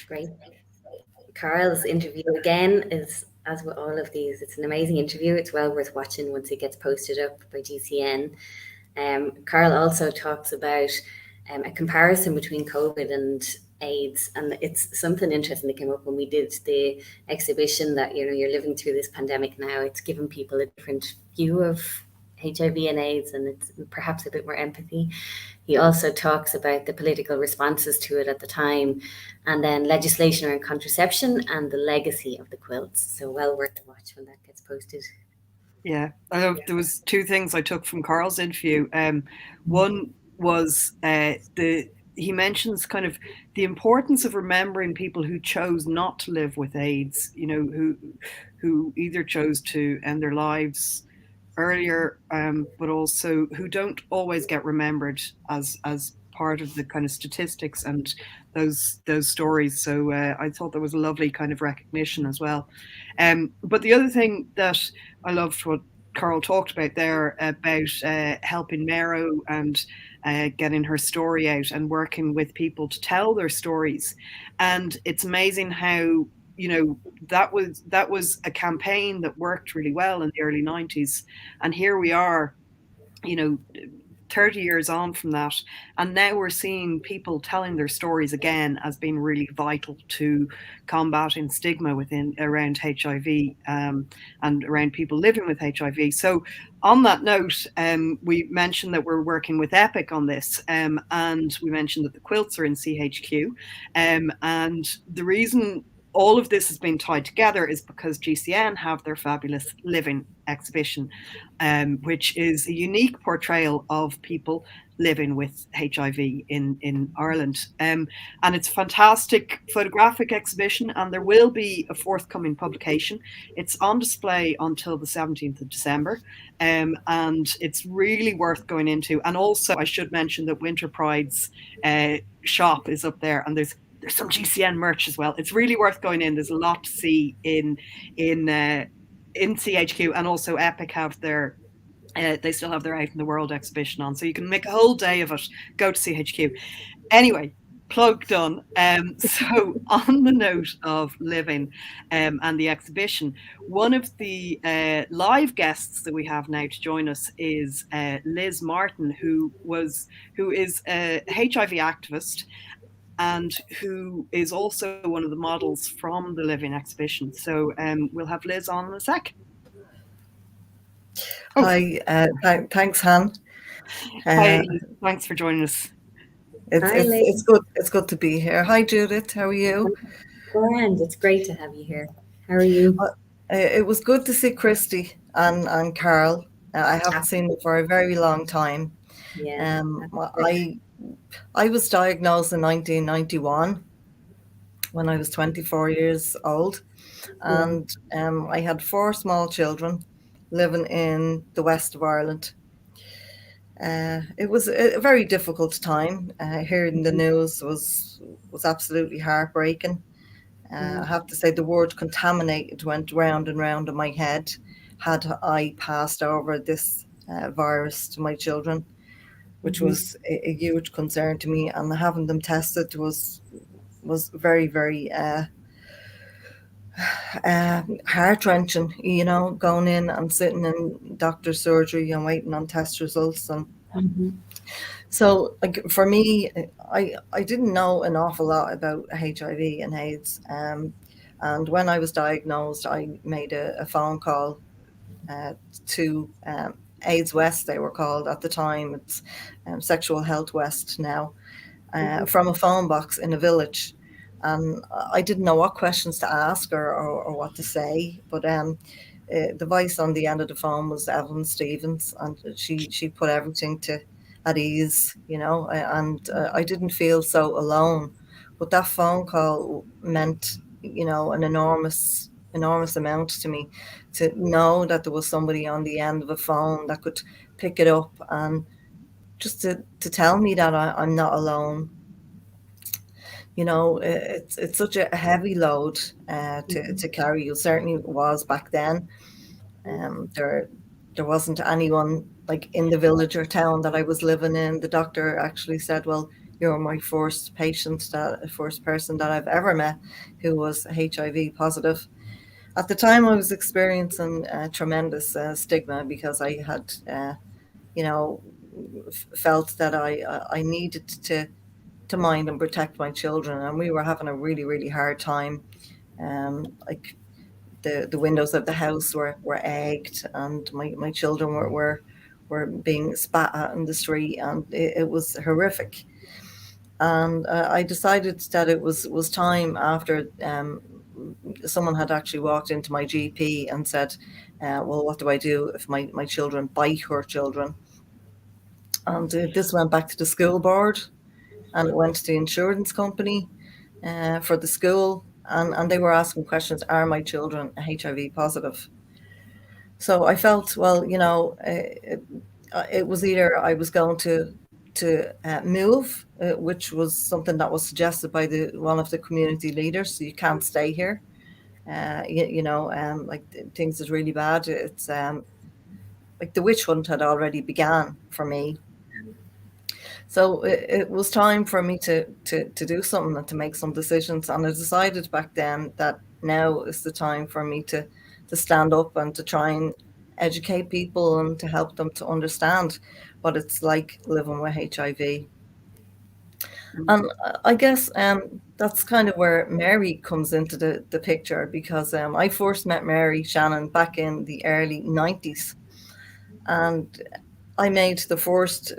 Great. Carl's interview again is, as with all of these, it's an amazing interview. It's well worth watching once it gets posted up by GCN. Carl also talks about a comparison between COVID and AIDS, and it's something interesting that came up when we did the exhibition that, you know, you're living through this pandemic now. It's given people a different view of HIV and AIDS, and it's perhaps a bit more empathy. He also talks about the political responses to it at the time, and then legislation around contraception and the legacy of the quilts. So well worth the watch when that gets posted. Yeah, I know there was two things I took from Carl's interview. One was he mentions kind of the importance of remembering people who chose not to live with AIDS, you know, who either chose to end their lives earlier, but also who don't always get remembered as part of the kind of statistics and those stories. So I thought there was a lovely kind of recognition as well. But the other thing that I loved what Carl talked about there about helping Mero and getting her story out and working with people to tell their stories. And it's amazing how, you know, that was a campaign that worked really well in the early 90s. And here we are, you know, 30 years on from that, and now we're seeing people telling their stories again as being really vital to combating stigma around HIV and around people living with HIV. So on that note, we mentioned that we're working with Epic on this, and we mentioned that the quilts are in CHQ, and the reason all of this has been tied together is because GCN have their fabulous Living exhibition, which is a unique portrayal of people living with HIV in Ireland. And it's a fantastic photographic exhibition, and there will be a forthcoming publication. It's on display until the 17th of December, and it's really worth going into. And also, I should mention that Winter Pride's shop is up there, and there's some GCN merch as well. It's really worth going in. There's a lot to see in CHQ, and also Epic have their they still have their Out in the World exhibition on, so you can make a whole day of it. Go to CHQ. Anyway, plug done. So on the note of Living and the exhibition, one of the live guests that we have now to join us is Liz Martin, who is a HIV activist. and who is also one of the models from the Living exhibition. So we'll have Liz on in a sec. Hi, thanks, Han. Hi, thanks for joining us. It's good. It's good to be here. Hi, Judith. How are you? Grand. It's great to have you here. How are you? It was good to see Christy and Carl. I haven't seen them for a very long time. Yeah. I was diagnosed in 1991 when I was 24 years old, and I had 4 small children living in the west of Ireland. It was a very difficult time. Hearing the news was absolutely heartbreaking. I have to say the word contaminated went round and round in my head. Had I passed over this virus to my children, which was a huge concern to me, and having them tested was very, very heart-wrenching, you know, going in and sitting in doctor's surgery and waiting on test results. And so, like, for me, I didn't know an awful lot about HIV and AIDS. And when I was diagnosed, I made a phone call to AIDS West, they were called at the time. It's Sexual Health West now, from a phone box in a village. And I didn't know what questions to ask or what to say, but the voice on the end of the phone was Evelyn Stevens, and she put everything at ease, you know, and I didn't feel so alone. But that phone call meant, you know, an enormous amount to me, to know that there was somebody on the end of a phone that could pick it up and just to tell me that I'm not alone. You know, it's such a heavy load to carry. It certainly was back then. There wasn't anyone like in the village or town that I was living in. The doctor actually said, "Well, you're my first person that I've ever met who was HIV positive." At the time, I was experiencing tremendous stigma because I had, you know, felt that I needed to mind and protect my children, and we were having a really, really hard time. Like the windows of the house were egged, and my children were being spat at in the street, and it was horrific. And I decided that it was time, after someone had actually walked into my GP and said, well, what do I do if my children bite her children? And this went back to the school board, and it went to the insurance company for the school, and they were asking questions: are my children HIV positive? So I felt, well, you know, it was either I was going to move, which was something that was suggested by one of the community leaders. So you can't stay here. You know, like things is really bad. It's like the witch hunt had already began for me. So it was time for me to do something and to make some decisions. And I decided back then that now is the time for me to stand up and to try and educate people and to help them to understand what it's like living with HIV. And I guess that's kind of where Mary comes into the picture, because I first met Mary Shannon back in the early 90s. And I made the first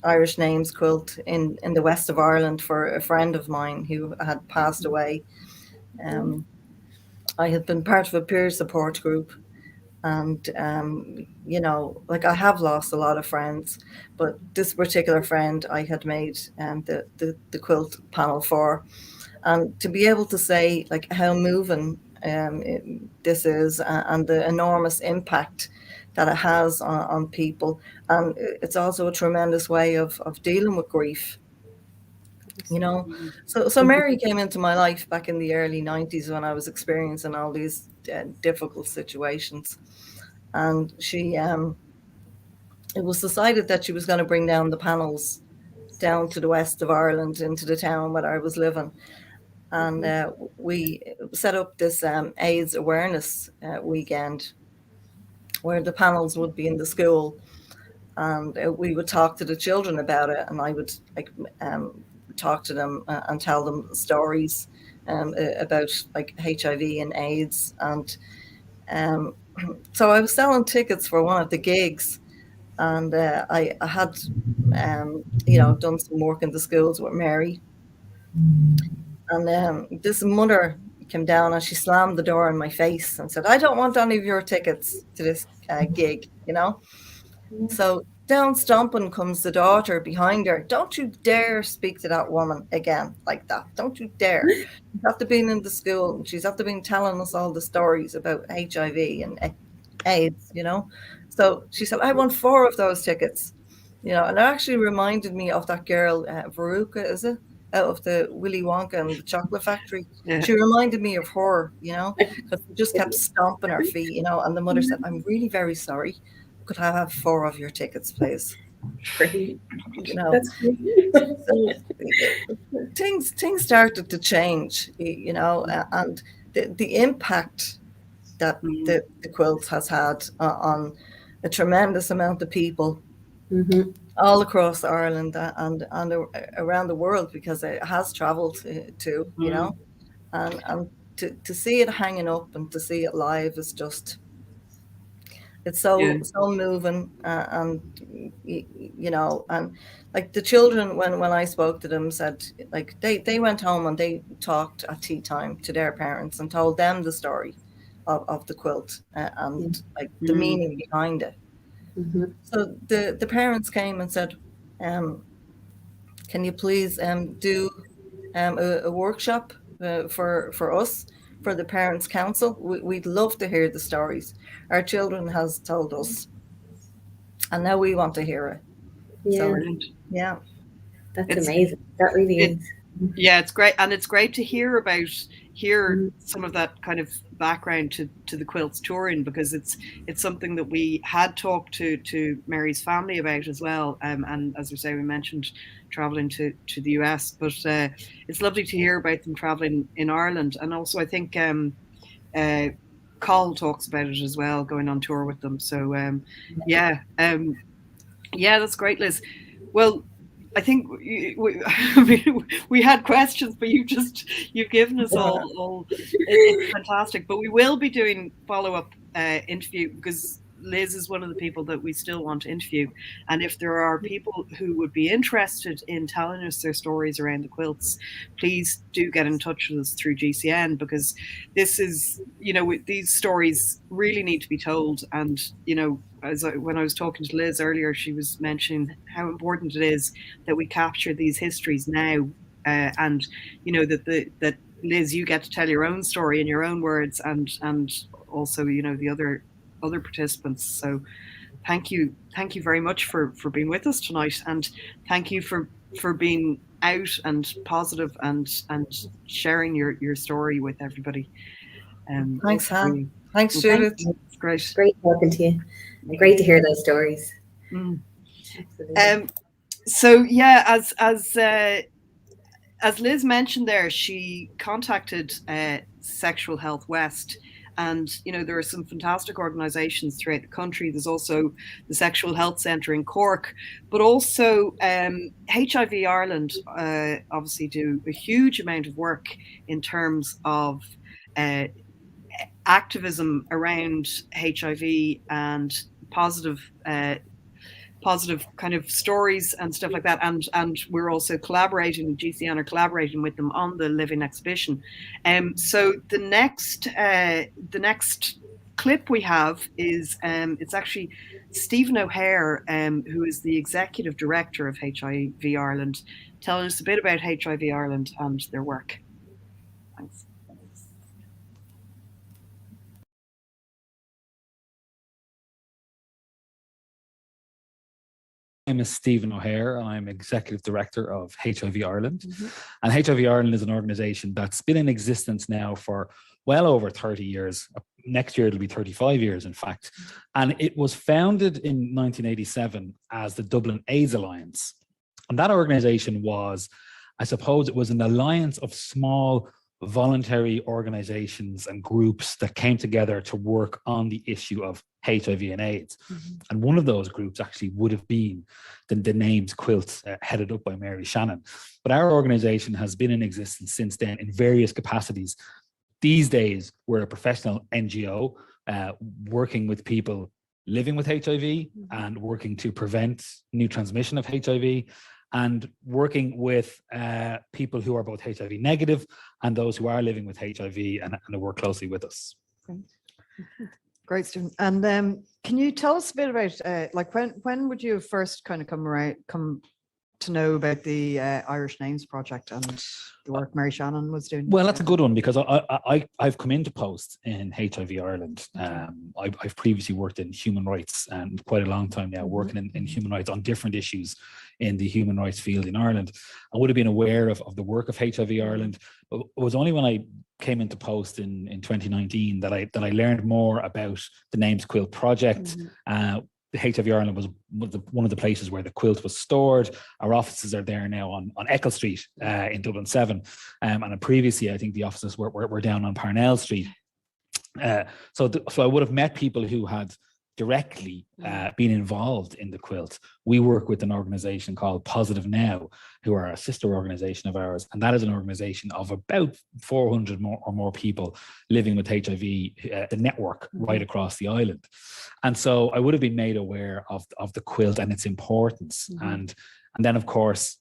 Irish names quilt in the west of Ireland for a friend of mine who had passed away. I had been part of a peer support group, and you know, like, I have lost a lot of friends, but this particular friend I had made the quilt panel for. And to be able to say, like, how moving this is, and the enormous impact that it has on people. And it's also a tremendous way of dealing with grief, you know. So Mary came into my life back in the early 90s when I was experiencing all these difficult situations. And she, it was decided that she was going to bring down the panels down to the west of Ireland, into the town where I was living. And we set up this AIDS awareness weekend, where the panels would be in the school, and we would talk to the children about it, and I would talk to them and tell them stories about like HIV and AIDS. And so I was selling tickets for one of the gigs, and I had, done some work in the schools with Mary. And this mother came down and she slammed the door in my face and said, "I don't want any of your tickets to this gig, you know." So down stomping comes the daughter behind her. "Don't you dare speak to that woman again like that. Don't you dare." She's after being in the school, and she's after been telling us all the stories about HIV and AIDS, you know. So she said, "I want 4 of those tickets." You know, and it actually reminded me of that girl, Veruca, is it? Out of the Willy Wonka and the Chocolate Factory. Yeah. She reminded me of her, you know, because she just kept stomping her feet, you know, and the mother said, "I'm really very sorry. Could I have 4 of your tickets, please?" Great. You know, That's great. so things started to change, you know, and the impact that the quilt has had on a tremendous amount of people all across Ireland and around the world, because it has travelled to, you know, and to see it hanging up and to see it live is just, it's so moving, and you know, and like the children, when I spoke to them, said like they went home and they talked at tea time to their parents and told them the story of the quilt and like the meaning behind it. So the parents came and said, "Can you please do a workshop for us, for the Parents' Council? We'd love to hear the stories our children has told us, and now we want to hear it." Yeah, So, yeah, that's amazing. That really is. Yeah, it's great, and it's great to hear some of that kind of background to the Quilts touring, because it's something that we had talked to Mary's family about as well, and as we say, we mentioned traveling to the US, but it's lovely to hear about them traveling in Ireland, and also I think Kahul talks about it as well, going on tour with them. So yeah, that's great, Liz. Well, I think we had questions, but you've given us all. It's fantastic. But we will be doing follow-up interview, because Liz is one of the people that we still want to interview. And if there are people who would be interested in telling us their stories around the quilts, please do get in touch with us through GCN, because this is, you know, these stories really need to be told. And, you know, when I was talking to Liz earlier, she was mentioning how important it is that we capture these histories now, and you know that Liz, you get to tell your own story in your own words, and also, you know, the other participants. So thank you very much for being with us tonight, and thank you for being out and positive and sharing your story with everybody. Thanks, Han. Thanks, Judith. It's great. Great talking to you. Great to hear those stories. So yeah, as Liz mentioned there, she contacted Sexual Health West, and you know, there are some fantastic organisations throughout the country. There's also the Sexual Health Centre in Cork, but also HIV Ireland obviously do a huge amount of work in terms of activism around HIV and positive kind of stories and stuff like that, and we're also collaborating, GCN are collaborating with them on the living exhibition. So the next clip we have is it's actually Stephen O'Hare, who is the executive director of HIV Ireland, telling us a bit about HIV Ireland and their work. Thanks. My name is Stephen O'Hare, and I'm Executive Director of HIV Ireland. And HIV Ireland is an organisation that's been in existence now for well over 30 years. Next year, it'll be 35 years, in fact. And it was founded in 1987 as the Dublin AIDS Alliance. And that organisation was, I suppose, it was an alliance of small voluntary organizations and groups that came together to work on the issue of HIV and AIDS. And one of those groups actually would have been the named Quilts, headed up by Mary Shannon. But our organization has been in existence since then in various capacities. These days, we're a professional NGO working with people living with HIV and working to prevent new transmission of HIV, and working with people who are both HIV negative and those who are living with HIV and work closely with us. Great, Stephen. And can you tell us a bit about like when would you first kind of come to know about the Irish Names Project and the work Mary Shannon was doing? Well, that's a good one, because I've come into post in HIV Ireland. I've previously worked in human rights and quite a long time now, working in human rights on different issues in the human rights field in Ireland. I would have been aware of the work of HIV Ireland. It was only when I came into post in 2019 that I learned more about the Names Quilt project. The HIV Ireland was one of the places where the quilt was stored. Our offices are there now on Eccles Street in Dublin 7. And previously, I think the offices were down on Parnell Street. So I would have met people who had directly been involved in the quilt. We work with an organization called Positive Now, who are a sister organization of ours, and that is an organization of about 400 or more people living with HIV, the network right across the island. And so I would have been made aware of the quilt and its importance. And then, of course,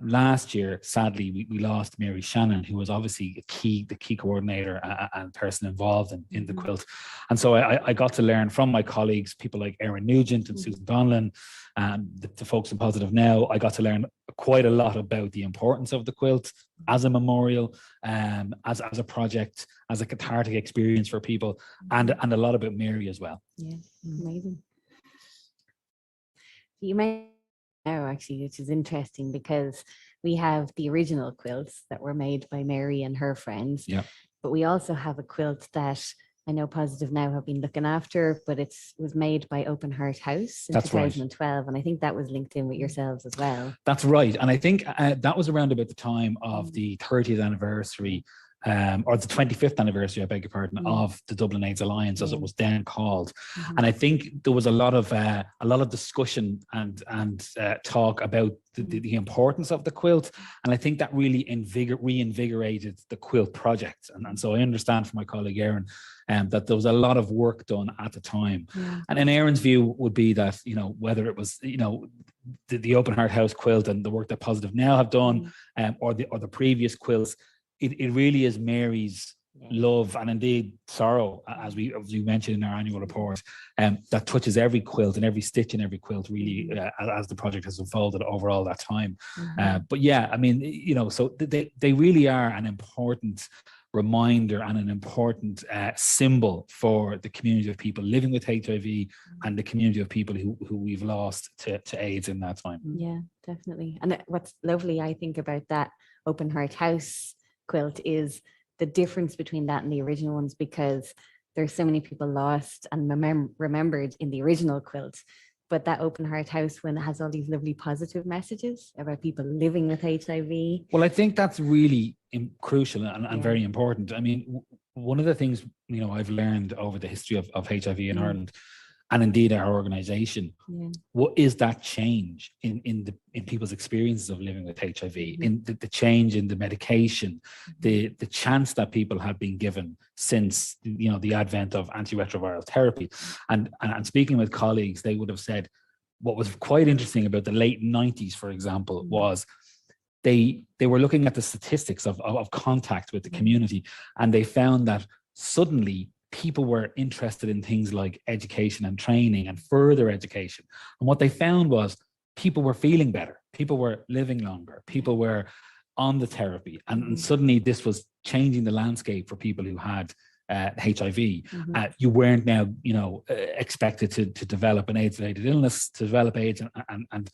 last year, sadly, we lost Mary Shannon, who was obviously the key coordinator and person involved in the quilt. And so I got to learn from my colleagues, people like Erin Nugent and Susan Donlan, and the folks in Positive Now. I got to learn quite a lot about the importance of the quilt as a memorial, as a project, as a cathartic experience for people, and a lot about Mary as well. Yeah, amazing. You may know, actually, which is interesting, because we have the original quilts that were made by Mary and her friends. Yeah. But we also have a quilt that I know Positive Now have been looking after, but was made by Open Heart House in 2012. And I think that was linked in with yourselves as well. That's right. And I think that was around about the time of the 30th anniversary, or the 25th anniversary, I beg your pardon, of the Dublin AIDS Alliance, as it was then called. And I think there was a lot of discussion and talk about the importance of the quilt. And I think that really reinvigorated the quilt project. And so I understand from my colleague Erin that there was a lot of work done at the time. And then Erin's view would be that, whether it was, the Open Heart House quilt and the work that Positive Now have done, or the previous quilts, it really is Mary's love and indeed sorrow, as we mentioned in our annual report, that touches every quilt and every stitch in every quilt, really, as the project has unfolded over all that time. But yeah, I mean, so they really are an important reminder and an important symbol for the community of people living with HIV and the community of people who we've lost to AIDS in that time. Yeah, definitely. And what's lovely, I think, about that Open Heart House quilt is the difference between that and the original ones, because there's so many people lost and remembered in the original quilt. But that Open Heart House one has all these lovely positive messages about people living with HIV. Well, I think that's really crucial and very important. I mean, one of the things, I've learned over the history of HIV in Ireland, and indeed our organization, what is that change in people's experiences of living with HIV, in the change in the medication, the chance that people have been given since the advent of antiretroviral therapy. And speaking with colleagues, they would have said what was quite interesting about the late 90s, for example, was they were looking at the statistics of contact with the community, and they found that suddenly people were interested in things like education and training and further education. And what they found was people were feeling better, people were living longer, people were on the therapy. And suddenly this was changing the landscape for people who had HIV. You weren't now, expected to develop an AIDS-related illness, to develop AIDS and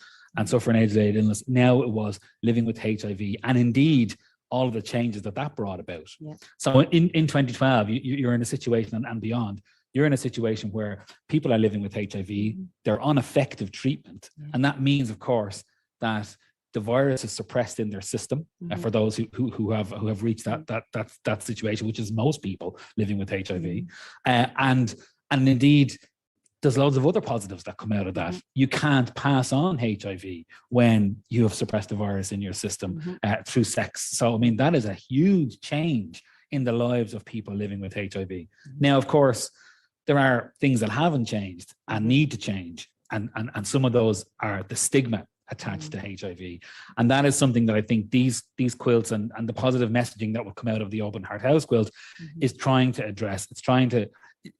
suffer an AIDS-related illness. Now it was living with HIV, and indeed all of the changes that brought about. So in 2012, you're in a situation, and beyond, you're in a situation where people are living with HIV, they're on effective treatment. And that means, of course, that the virus is suppressed in their system for those who have reached that situation, which is most people living with HIV, and indeed there's loads of other positives that come out of that. You can't pass on HIV when you have suppressed the virus in your system through sex. So I mean, that is a huge change in the lives of people living with HIV. Now, of course, there are things that haven't changed and need to change, and some of those are the stigma attached to HIV. And that is something that I think these quilts and the positive messaging that will come out of the Open Heart House quilt is trying to address. It's trying to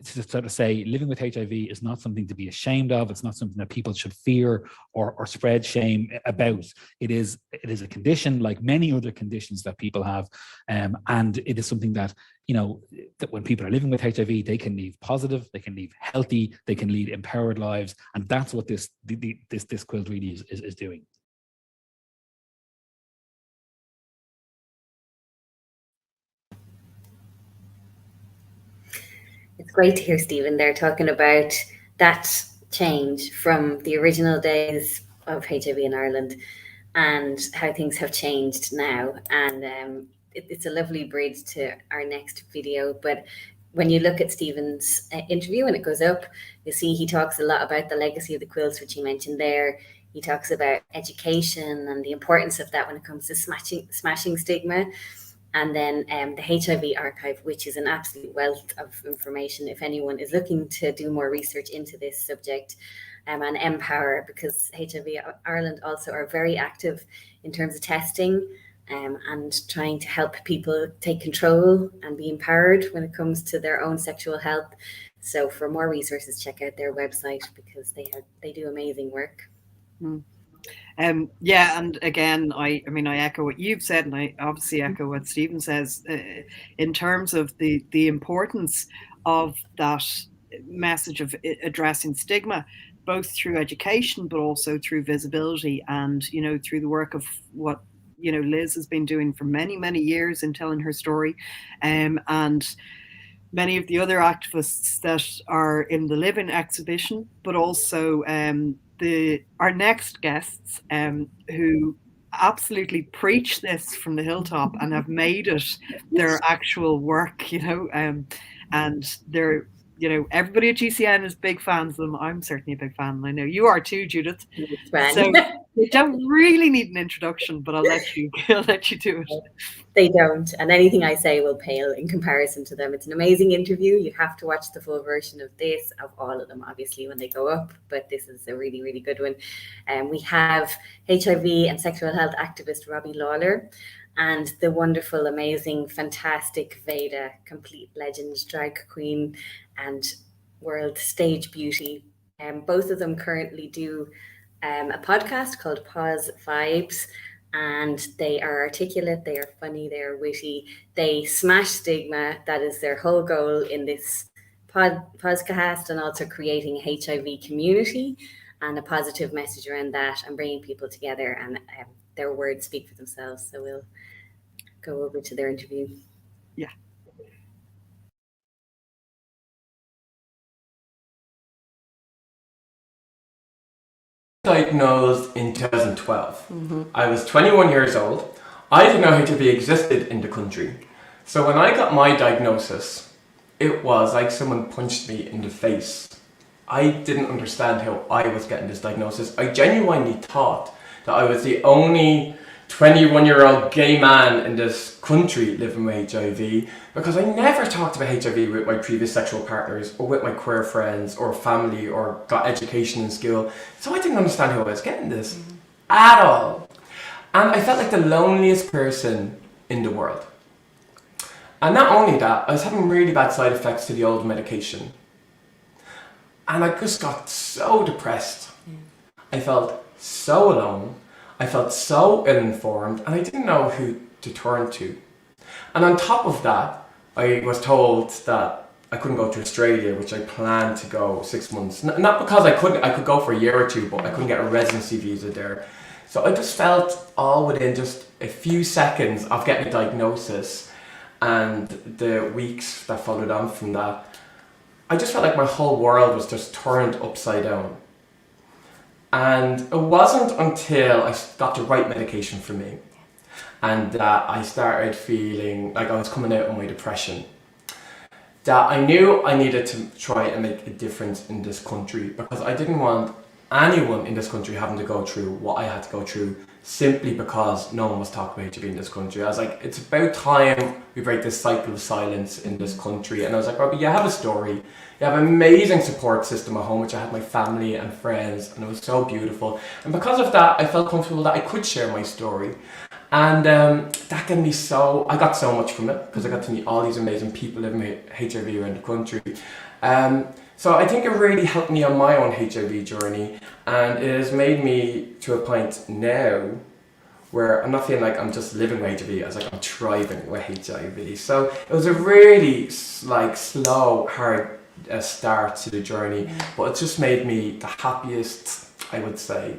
sort of say living with HIV is not something to be ashamed of. It's not something that people should fear or spread shame about. It is a condition like many other conditions that people have. And it is something that, you know, that when people are living with HIV, they can live positive, they can live healthy, they can lead empowered lives. And that's what this quilt really is doing. It's great to hear Stephen there talking about that change from the original days of HIV in Ireland and how things have changed now. And it's a lovely bridge to our next video. But when you look at Stephen's interview, when it goes up, you see he talks a lot about the legacy of the quilts, which he mentioned there. He talks about education and the importance of that when it comes to smashing stigma. And then the HIV archive, which is an absolute wealth of information if anyone is looking to do more research into this subject, and Empower, because HIV Ireland also are very active in terms of testing and trying to help people take control and be empowered when it comes to their own sexual health. So for more resources, check out their website because they do amazing work. Yeah, and again, I mean, I echo what you've said, and I obviously echo what Stephen says in terms of the importance of that message of addressing stigma, both through education, but also through visibility, and, you know, through the work of what, you know, Liz has been doing for many, many years in telling her story, and many of the other activists that are in the Living exhibition, but also our next guests who absolutely preach this from the hilltop and have made it their actual work, you know, and they're, you know, everybody at GCN is big fans of them. I'm certainly a big fan, and I know you are too, Judith. So they don't really need an introduction, but I'll let you do it. They don't, and anything I say will pale in comparison to them. It's an amazing interview. You have to watch the full version of this, of all of them, obviously, when they go up, but this is a really, really good one. We have HIV and sexual health activist Robbie Lawler, and the wonderful, amazing, fantastic Veda, complete legend, drag queen, and world stage beauty. Both of them currently do a podcast called Pause Vibes, and they are articulate, they are funny, they are witty, they smash stigma. That is their whole goal in this podcast, and also creating a HIV community and a positive message around that and bringing people together, and their words speak for themselves. So we'll go over to their interview. Yeah. Diagnosed in 2012. I was 21 years old. I didn't know HIV existed in the country. So when I got my diagnosis, it was like someone punched me in the face. I didn't understand how I was getting this diagnosis. I genuinely thought that I was the only 21-year-old gay man in this country living with HIV, because I never talked about HIV with my previous sexual partners or with my queer friends or family or got education in school. So I didn't understand how I was getting this at all. And I felt like the loneliest person in the world. And not only that, I was having really bad side effects to the old medication. And I just got so depressed. I felt so alone. I felt so ill-informed, and I didn't know who to turn to. And on top of that, I was told that I couldn't go to Australia, which I planned to go 6 months. Not because I could go for a year or two, but I couldn't get a residency visa there. So I just felt all within just a few seconds of getting a diagnosis and the weeks that followed on from that, I just felt like my whole world was just turned upside down. And it wasn't until I got the right medication for me and I started feeling like I was coming out of my depression, that I knew I needed to try and make a difference in this country, because I didn't want anyone in this country having to go through what I had to go through simply because no one was talking about HIV in this country. I was like, it's about time we break this cycle of silence in this country. And I was like, Robbie, you have a story. You have an amazing support system at home, which I had my family and friends, and it was so beautiful. And because of that, I felt comfortable that I could share my story. And that gave me I got so much from it, because I got to meet all these amazing people living with HIV around the country. So I think it really helped me on my own HIV journey, and it has made me to a point now where I'm not feeling like I'm just living with HIV, as like I'm thriving with HIV. So it was a really slow, hard start to the journey, but it just made me the happiest, I would say,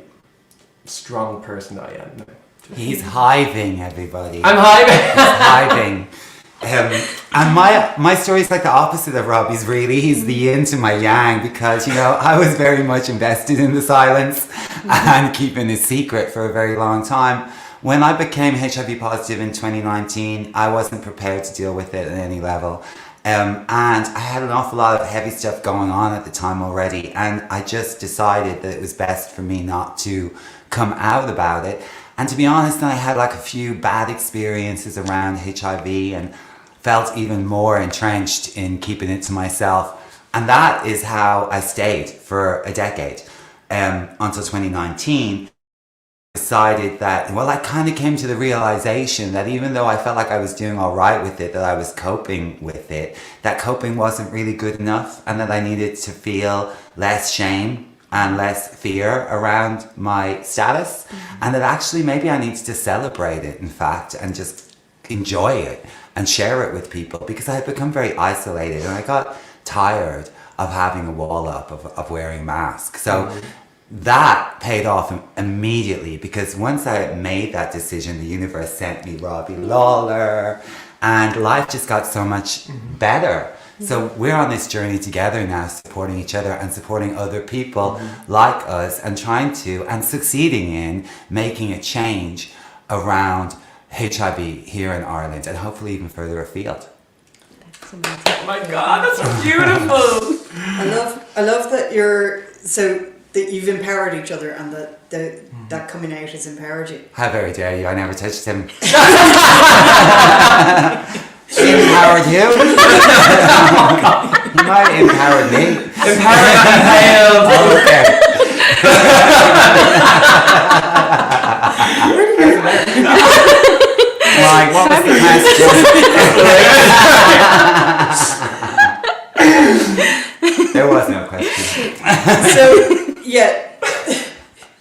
strong person that I am now. He's hiving, everybody. I'm hiving. He's hiving. And my story is like the opposite of Robbie's, really. He's the yin to my yang, because, you know, I was very much invested in the silence and keeping it secret for a very long time. When I became HIV positive in 2019, I wasn't prepared to deal with it at any level. And I had an awful lot of heavy stuff going on at the time already. And I just decided that it was best for me not to come out about it. And to be honest, I had like a few bad experiences around HIV and felt even more entrenched in keeping it to myself. And that is how I stayed for a decade, until 2019. Decided that, well, I kind of came to the realization that even though I felt like I was doing all right with it, that I was coping with it, that coping wasn't really good enough, and that I needed to feel less shame and less fear around my status, and that actually maybe I needed to celebrate it, in fact, and just enjoy it and share it with people, because I had become very isolated and I got tired of having a wall up of wearing masks. So that paid off immediately, because once I made that decision, the universe sent me Robbie Lawler, and life just got so much better. So we're on this journey together now, supporting each other and supporting other people like us, and trying to, and succeeding in, making a change around HIV here in Ireland, and hopefully even further afield. Oh my God, that's so beautiful. I love that that you've empowered each other, and that coming out has empowered you. How very dare you, I never touched him. She empowered you? You might have empowered me. Empowered and hailed. Oh, okay. Like, what was the question? There was no question. So, yeah,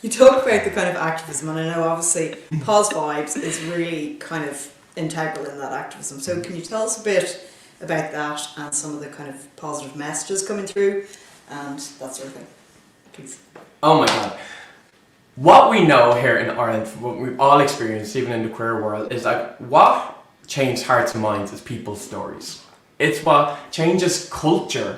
you talk about the kind of activism, and I know obviously Pause Vibes is really kind of integral in that activism. So can you tell us a bit about that and some of the kind of positive messages coming through and that sort of thing, please? Oh my God. What we know here in Ireland, what we've all experienced, even in the queer world, is that what changes hearts and minds is people's stories. It's what changes culture.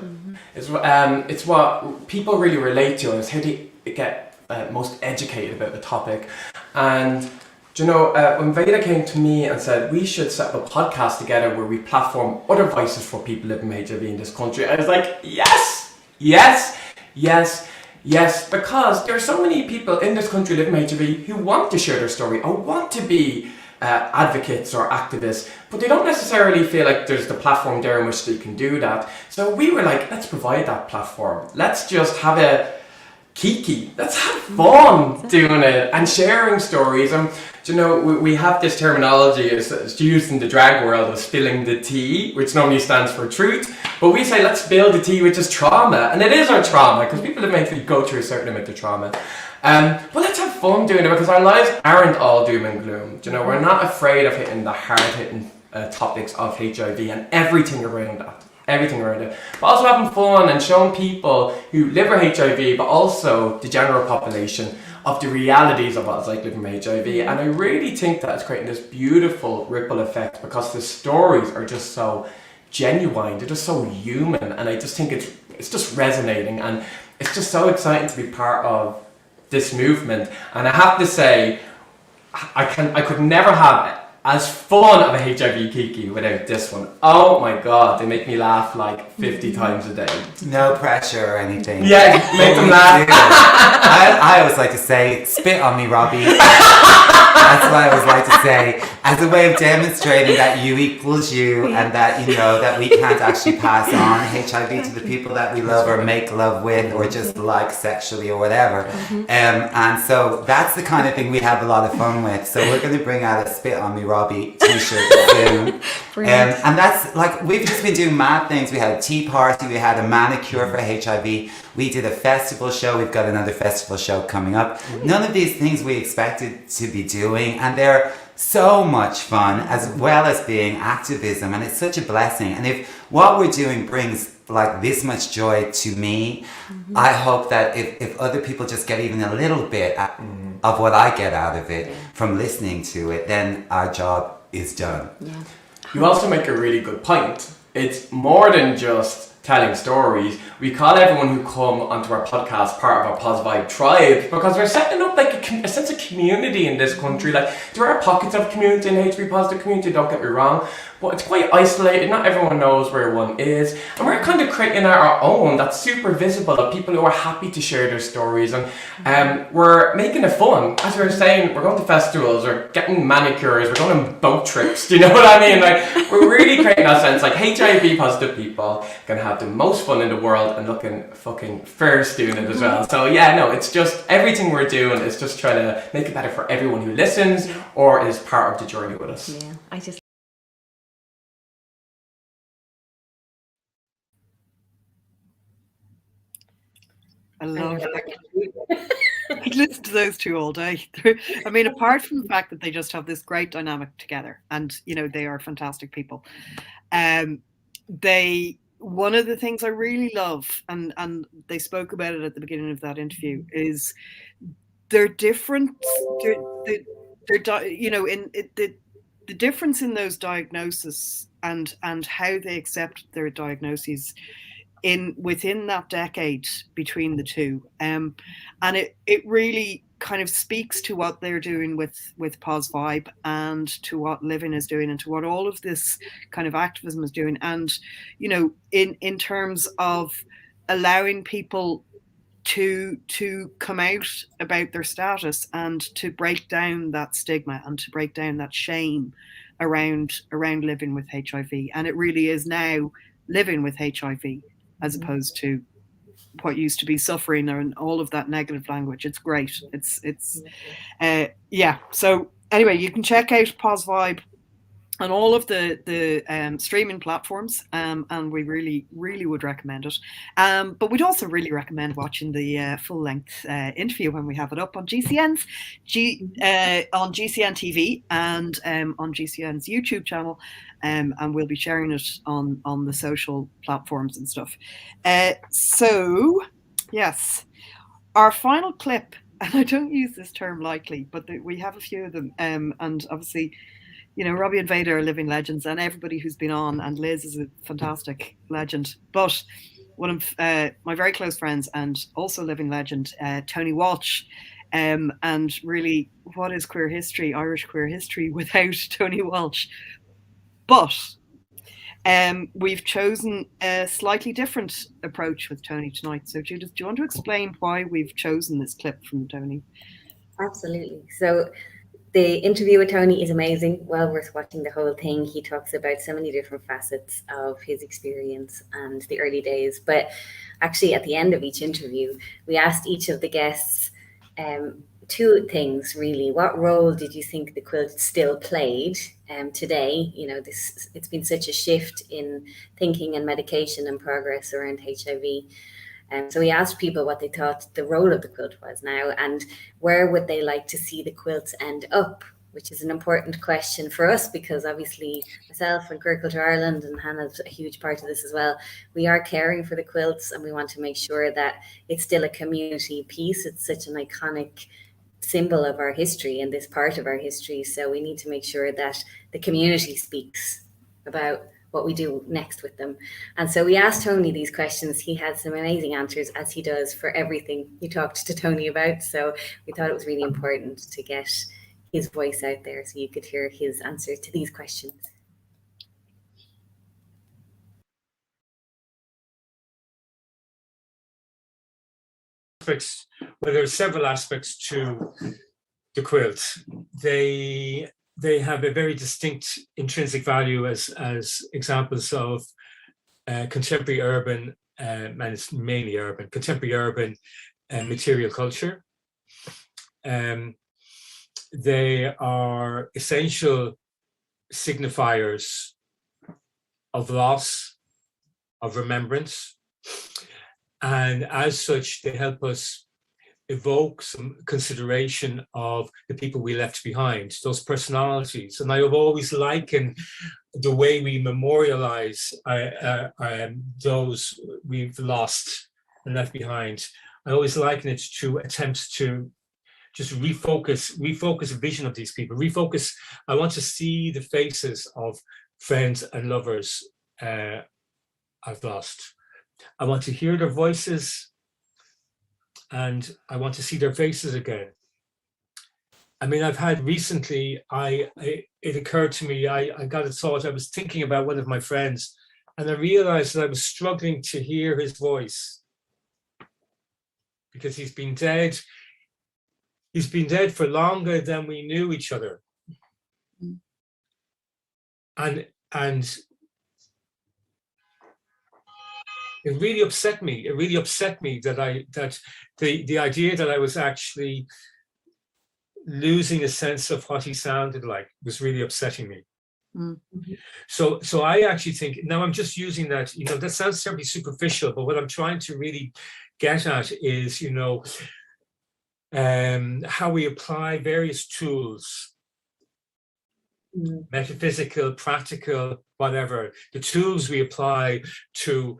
It's what people really relate to, and it's how they get most educated about the topic. And you know, when Veda came to me and said we should set up a podcast together where we platform other voices for people living with HIV in this country, I was like, yes, yes, yes, yes, because there are so many people in this country living with HIV who want to share their story or want to be advocates or activists, but they don't necessarily feel like there's the platform there in which they can do that. So we were like, let's provide that platform. Let's just have a kiki. Let's have fun doing it and sharing stories. And you know, we have this terminology, it's used in the drag world, of spilling the tea, which normally stands for truth. But we say, let's spill the tea, which is trauma. And it is our trauma, because people have made go through a certain amount of trauma. But let's have fun doing it, because our lives aren't all doom and gloom. You know, we're not afraid of hitting the hard-hitting topics of HIV and everything around that. Everything around it, but also having fun and showing people who live with HIV, but also the general population, of the realities of what it's like living with HIV. And I really think that it's creating this beautiful ripple effect, because the stories are just so genuine, they're just so human, and I just think it's just resonating, and it's just so exciting to be part of this movement. And I have to say, I could never have as fun of a HIV Kiki without this one. Oh my God, they make me laugh like 50 times a day. No pressure or anything. Yeah, make them laugh. I always like to say, spit on me, Robbie. That's what I always like to say, as a way of demonstrating that you equals you, and that, you know, that we can't actually pass on HIV to the people that we love or make love with or just like sexually or whatever. And so that's the kind of thing we have a lot of fun with. So we're going to bring out a Spit on Me Robbie t-shirt soon. And that's like, we've just been doing mad things. We had a tea party, we had a manicure for HIV, we did a festival show, we've got another festival show coming up. None of these things we expected to be doing, and they're so much fun, as well as being activism, and it's such a blessing. And if what we're doing brings like this much joy to me, I hope that if other people just get even a little bit of what I get out of it from listening to it, then our job is done. You also make a really good point. It's more than just telling stories. We call everyone who come onto our podcast part of our Pos Vibe tribe, because we're setting up like a sense of community in this country. Like, there are pockets of community in HIV positive community, don't get me wrong, but it's quite isolated. Not everyone knows where one is, and we're kind of creating our own that's super visible, of people who are happy to share their stories. And we're making it fun. As we were saying, we're going to festivals, we're getting manicures, we're going on boat trips. Do you know what I mean? Like, we're really creating that sense, like, HIV positive people can have the most fun in the world and looking fucking first doing it as well. So yeah, no, it's just everything we're doing is just trying to make it better for everyone who listens or is part of the journey with us. Yeah, I just I love that. I could listen to those two all day. I mean, apart from the fact that they just have this great dynamic together, and you know, they are fantastic people. One of the things I really love, and they spoke about it at the beginning of that interview, is their difference. You know, the difference in those diagnoses and how they accept their diagnoses within that decade between the two, and it really kind of speaks to what they're doing with Pos Vibe, and to what Living is doing, and to what all of this kind of activism is doing, and you know, in terms of allowing people to come out about their status, and to break down that stigma, and to break down that shame around living with HIV. And it really is now living with HIV, as opposed to what used to be suffering, and all of that negative language. It's great. It's yeah. So anyway, you can check out Pos Vibe on all of the streaming platforms, and we really would recommend it. But we'd also really recommend watching the full-length interview when we have it up on GCN's on GCN TV, and on GCN's YouTube channel, and we'll be sharing it on the social platforms and stuff. So yes, our final clip, and I don't use this term lightly, but we have a few of them, and obviously, you know, Robbie and Vader are living legends, and everybody who's been on, and Liz is a fantastic legend. But one of my very close friends, and also living legend, Tony Walsh, and really, what is queer history, Irish queer history, without Tony Walsh? But we've chosen a slightly different approach with Tony tonight. So Judith, do you want to explain why we've chosen this clip from Tony? Absolutely. So the interview with Tony is amazing, well worth watching the whole thing. He talks about so many different facets of his experience and the early days. But actually, at the end of each interview, we asked each of the guests two things, really. What role did you think the quilt still played today? You know, it's been such a shift in thinking and medication and progress around HIV. So we asked people what they thought the role of the quilt was now, and where would they like to see the quilts end up, which is an important question for us, because obviously myself and Queer Culture Ireland, and Hannah's a huge part of this as well, we are caring for the quilts, and we want to make sure that it's still a community piece. It's such an iconic symbol of our history and this part of our history. So we need to make sure that the community speaks about what we do next with them. And so we asked Tony these questions. He had some amazing answers, as he does for everything you talked to Tony about. So we thought it was really important to get his voice out there so you could hear his answers to these questions. Well, there are several aspects to the quilt. They have a very distinct intrinsic value as examples of contemporary urban, and it's mainly urban, contemporary urban material culture. They are essential signifiers of loss, of remembrance, and as such, they help us evoke some consideration of the people we left behind, those personalities. And I have always likened the way we memorialize those we've lost and left behind. I always liken it to attempts to just refocus a vision of these people, refocus. I want to see the faces of friends and lovers I've lost. I want to hear their voices, and I want to see their faces again. I mean, I've had recently, it occurred to me, I got a thought, I was thinking about one of my friends, and I realized that I was struggling to hear his voice because he's been dead. He's been dead for longer than we knew each other. And it really upset me. It really upset me that the idea that I was actually losing a sense of what he sounded like was really upsetting me. Mm-hmm. So I actually think, now I'm just using that, that sounds terribly superficial, but what I'm trying to really get at is, how we apply various tools, metaphysical, practical, whatever, the tools we apply to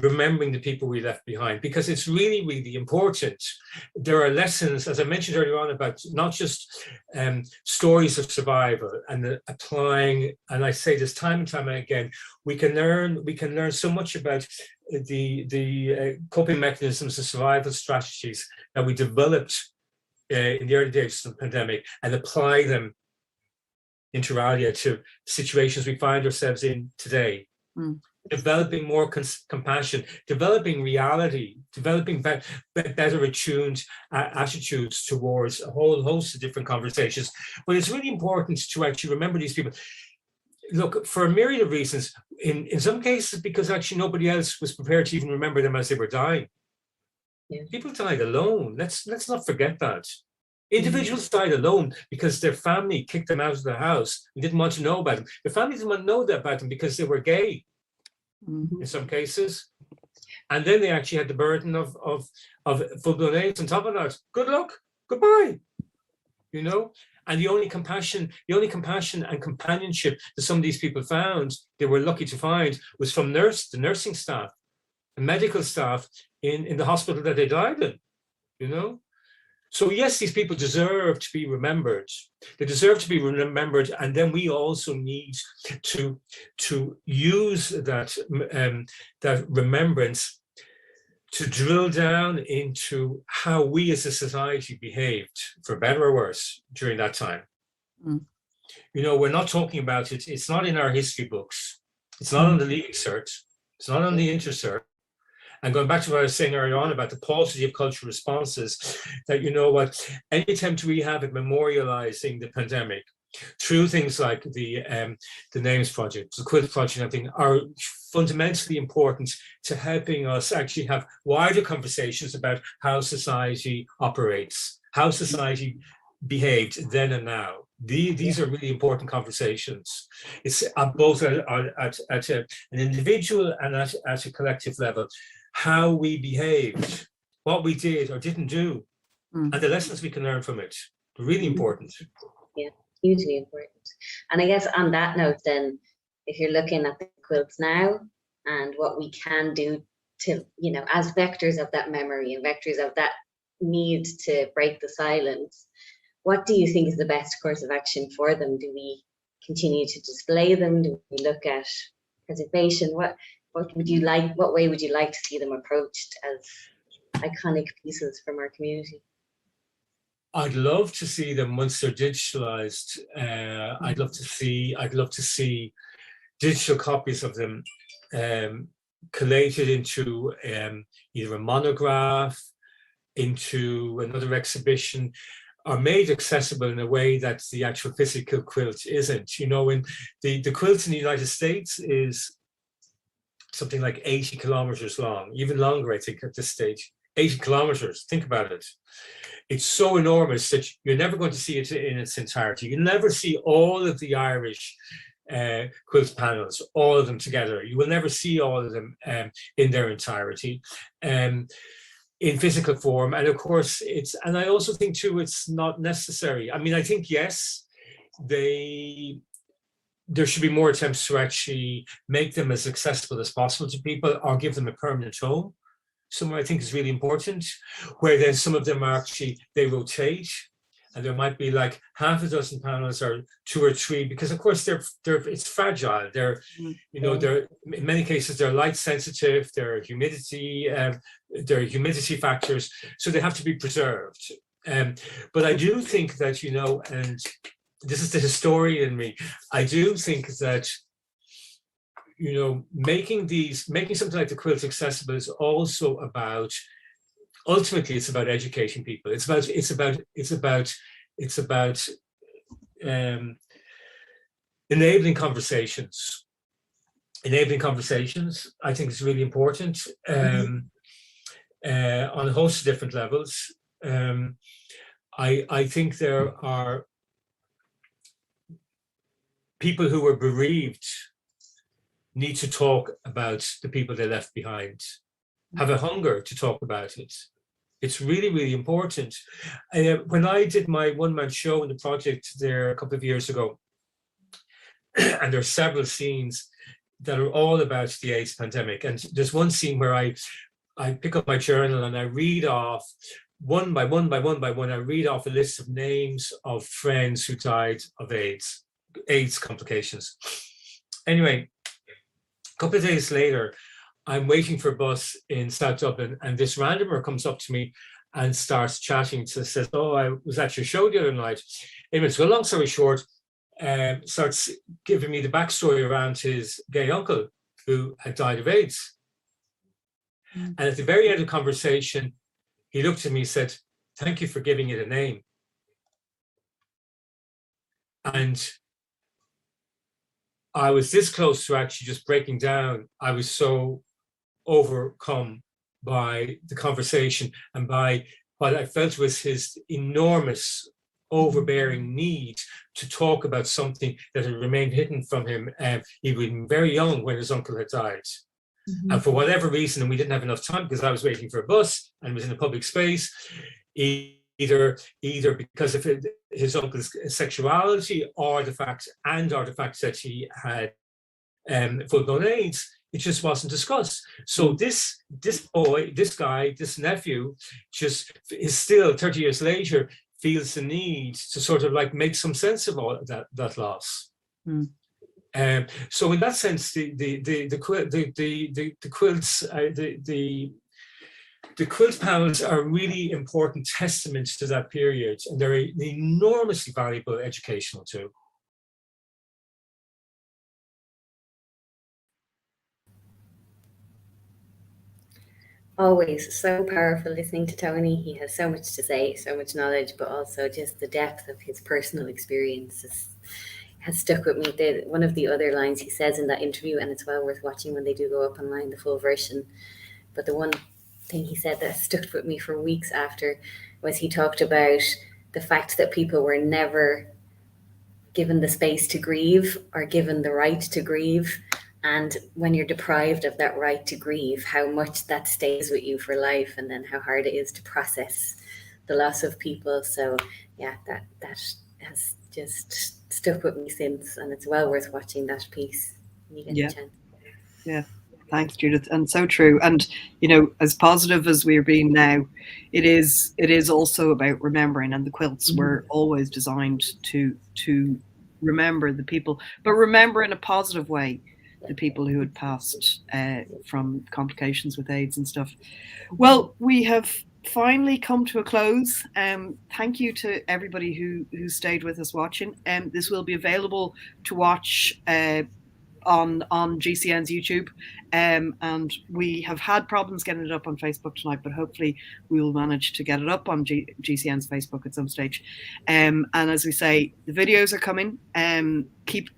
remembering the people we left behind, because it's really, really important. There are lessons, as I mentioned earlier on, about not just stories of survival and applying, and I say this time and time again, we can learn so much about the coping mechanisms and survival strategies that we developed in the early days of the pandemic and apply them inter alia to situations we find ourselves in today. Developing more compassion, developing reality, developing better attuned attitudes towards a whole host of different conversations. But it's really important to actually remember these people. Look, for a myriad of reasons, in some cases, because actually nobody else was prepared to even remember them as they were dying. Yeah. People died alone. Let's not forget that. Individuals died alone because their family kicked them out of the house and didn't want to know about them. The family didn't want to know about them because they were gay, in some cases. And then they actually had the burden of full-blown AIDS on top of that. Good luck, goodbye. And the only compassion and companionship that some of these people found, they were lucky to find, was from the nursing staff, the medical staff in the hospital that they died in, So yes, these people deserve to be remembered. They deserve to be remembered, and then we also need to use that remembrance to drill down into how we as a society behaved, for better or worse, during that time. We're not talking about it. It's not in our history books. It's not on the LIKECHARITY. It's not on the InterCert. And going back to what I was saying earlier on about the paucity of cultural responses, that any attempt we have at memorializing the pandemic through things like the Names Project, the Quilt Project, and everything, are fundamentally important to helping us actually have wider conversations about how society operates, how society behaved then and now. These are really important conversations. It's both at an individual and at a collective level. How we behaved, what we did or didn't do, and the lessons we can learn from it. Really important. Yeah, hugely important. And I guess on that note then, if you're looking at the quilts now and what we can do to, as vectors of that memory and vectors of that need to break the silence, what do you think is the best course of action for them? Do we continue to display them? Do we look at preservation? What would you like? What way would you like to see them approached as iconic pieces from our community? I'd love to see them once they're digitalized. I'd love to see digital copies of them collated into either a monograph, into another exhibition, are made accessible in a way that the actual physical quilt isn't. You know, in the quilt in the United States is something like 80 kilometers long, even longer, I think, at this stage. 80 kilometers, think about it. It's so enormous that you're never going to see it in its entirety. You'll never see all of the Irish quilt panels, all of them together. You will never see all of them in their entirety. In physical form. And of course and I also think too, it's not necessary. I mean, I think, yes, there should be more attempts to actually make them as accessible as possible to people, or give them a permanent home. Somewhere I think is really important, where then some of them are actually, they rotate, and there might be like half a dozen panels or 2 or 3, because of course it's fragile. They're, you know, they're in many cases they're light sensitive, they're humidity factors, so they have to be preserved. But I do think that, you know, and this is the historian in me, I do think that, you know, making something like the quilt accessible is also about, ultimately it's about educating people. It's about enabling conversations. Enabling conversations, I think, is really important on a host of different levels. I think there are people who were bereaved need to talk about the people they left behind, have a hunger to talk about it. It's really, really important. When I did my one-man show in the project there a couple of years ago, and there are several scenes that are all about the AIDS pandemic. And there's one scene where I pick up my journal and I read off one by one, I read off a list of names of friends who died of AIDS complications. Anyway, a couple of days later, I'm waiting for a bus in South Dublin, and this randomer comes up to me and starts chatting. Says, "Oh, I was at your show the other night." Anyway, so long story short, starts giving me the backstory around his gay uncle who had died of AIDS. And at the very end of the conversation, he looked at me and said, "Thank you for giving it a name." And I was this close to actually just breaking down. I was so overcome by the conversation and by what I felt was his enormous overbearing need to talk about something that had remained hidden from him. He was very young when his uncle had died. And for whatever reason, and we didn't have enough time because I was waiting for a bus and was in a public space, either because of his uncle's sexuality or the fact that he had full-blown AIDS, it just wasn't discussed. So this boy, this guy, this nephew, just is still 30 years later feels the need to sort of like make some sense of all that loss. So in that sense, the quilt panels are really important testaments to that period, and they're enormously valuable educational too. Always so powerful listening to Tony. He has so much to say, so much knowledge, but also just the depth of his personal experiences has stuck with me. One of the other lines he says in that interview, and it's well worth watching when they do go up online, the full version, but the one thing he said that stuck with me for weeks after was he talked about the fact that people were never given the space to grieve or given the right to grieve. And when you're deprived of that right to grieve, how much that stays with you for life, and then how hard it is to process the loss of people. So yeah, that has just stuck with me since, and it's well worth watching that piece when you get a chance. Yeah. Thanks, Judith. And so true. And, you know, as positive as we're being now, it is also about remembering, and the quilts were always designed to remember the people, but remember in a positive way the people who had passed from complications with AIDS and stuff. Well, we have finally come to a close. Thank you to everybody who stayed with us watching. This will be available to watch on GCN's YouTube, and we have had problems getting it up on Facebook tonight, but hopefully we will manage to get it up on GCN's Facebook at some stage. And as we say, the videos are coming.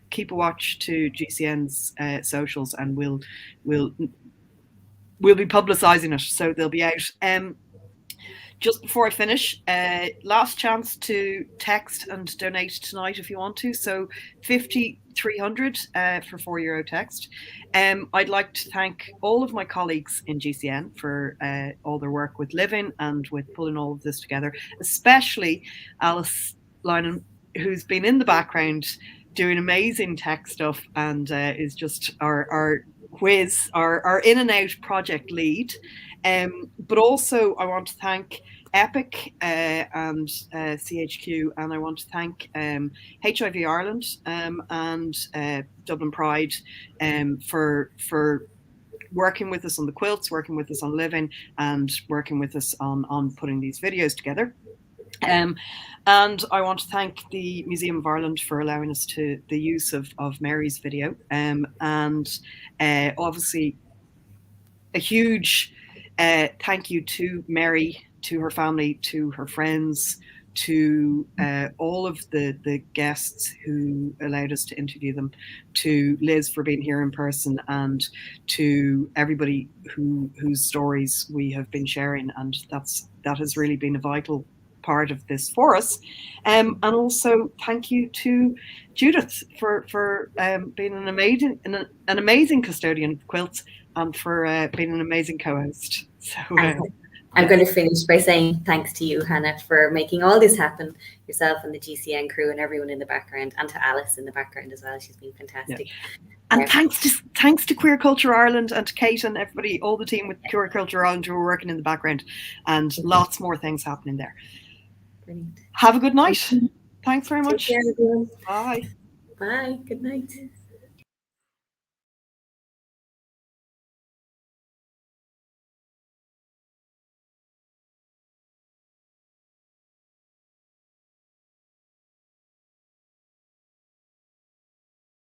Keep a watch to GCN's socials, and we'll be publicising it, so they'll be out. Just before I finish, last chance to text and donate tonight if you want to. So 50300 for €4 text. I'd like to thank all of my colleagues in GCN for all their work with Living and with pulling all of this together, especially Alice Lynan, who's been in the background doing amazing tech stuff and is just our whiz, our in and out project lead. But also I want to thank Epic and CHQ, and I want to thank HIV Ireland and Dublin Pride for working with us on the quilts, working with us on Living, and working with us on putting these videos together. And I want to thank the Museum of Ireland for allowing us the use of Mary's video, and obviously a huge thank you to Mary, to her family, to her friends, to all of the guests who allowed us to interview them, to Liz for being here in person, and to everybody whose stories we have been sharing, and that has really been a vital part of this for us. And also thank you to Judith for being an amazing custodian of quilts, and for being an amazing co-host. So I'm going to finish by saying thanks to you, Hannah, for making all this happen, yourself and the GCN crew and everyone in the background, and to Alice in the background as well. She's been fantastic. Yeah. And thanks to Queer Culture Ireland and to Kate and everybody, all the team with Queer Culture Ireland who are working in the background, and lots more things happening there. Brilliant. Have a good night. Thanks very much. Take care, everyone. Bye. Bye. Good night.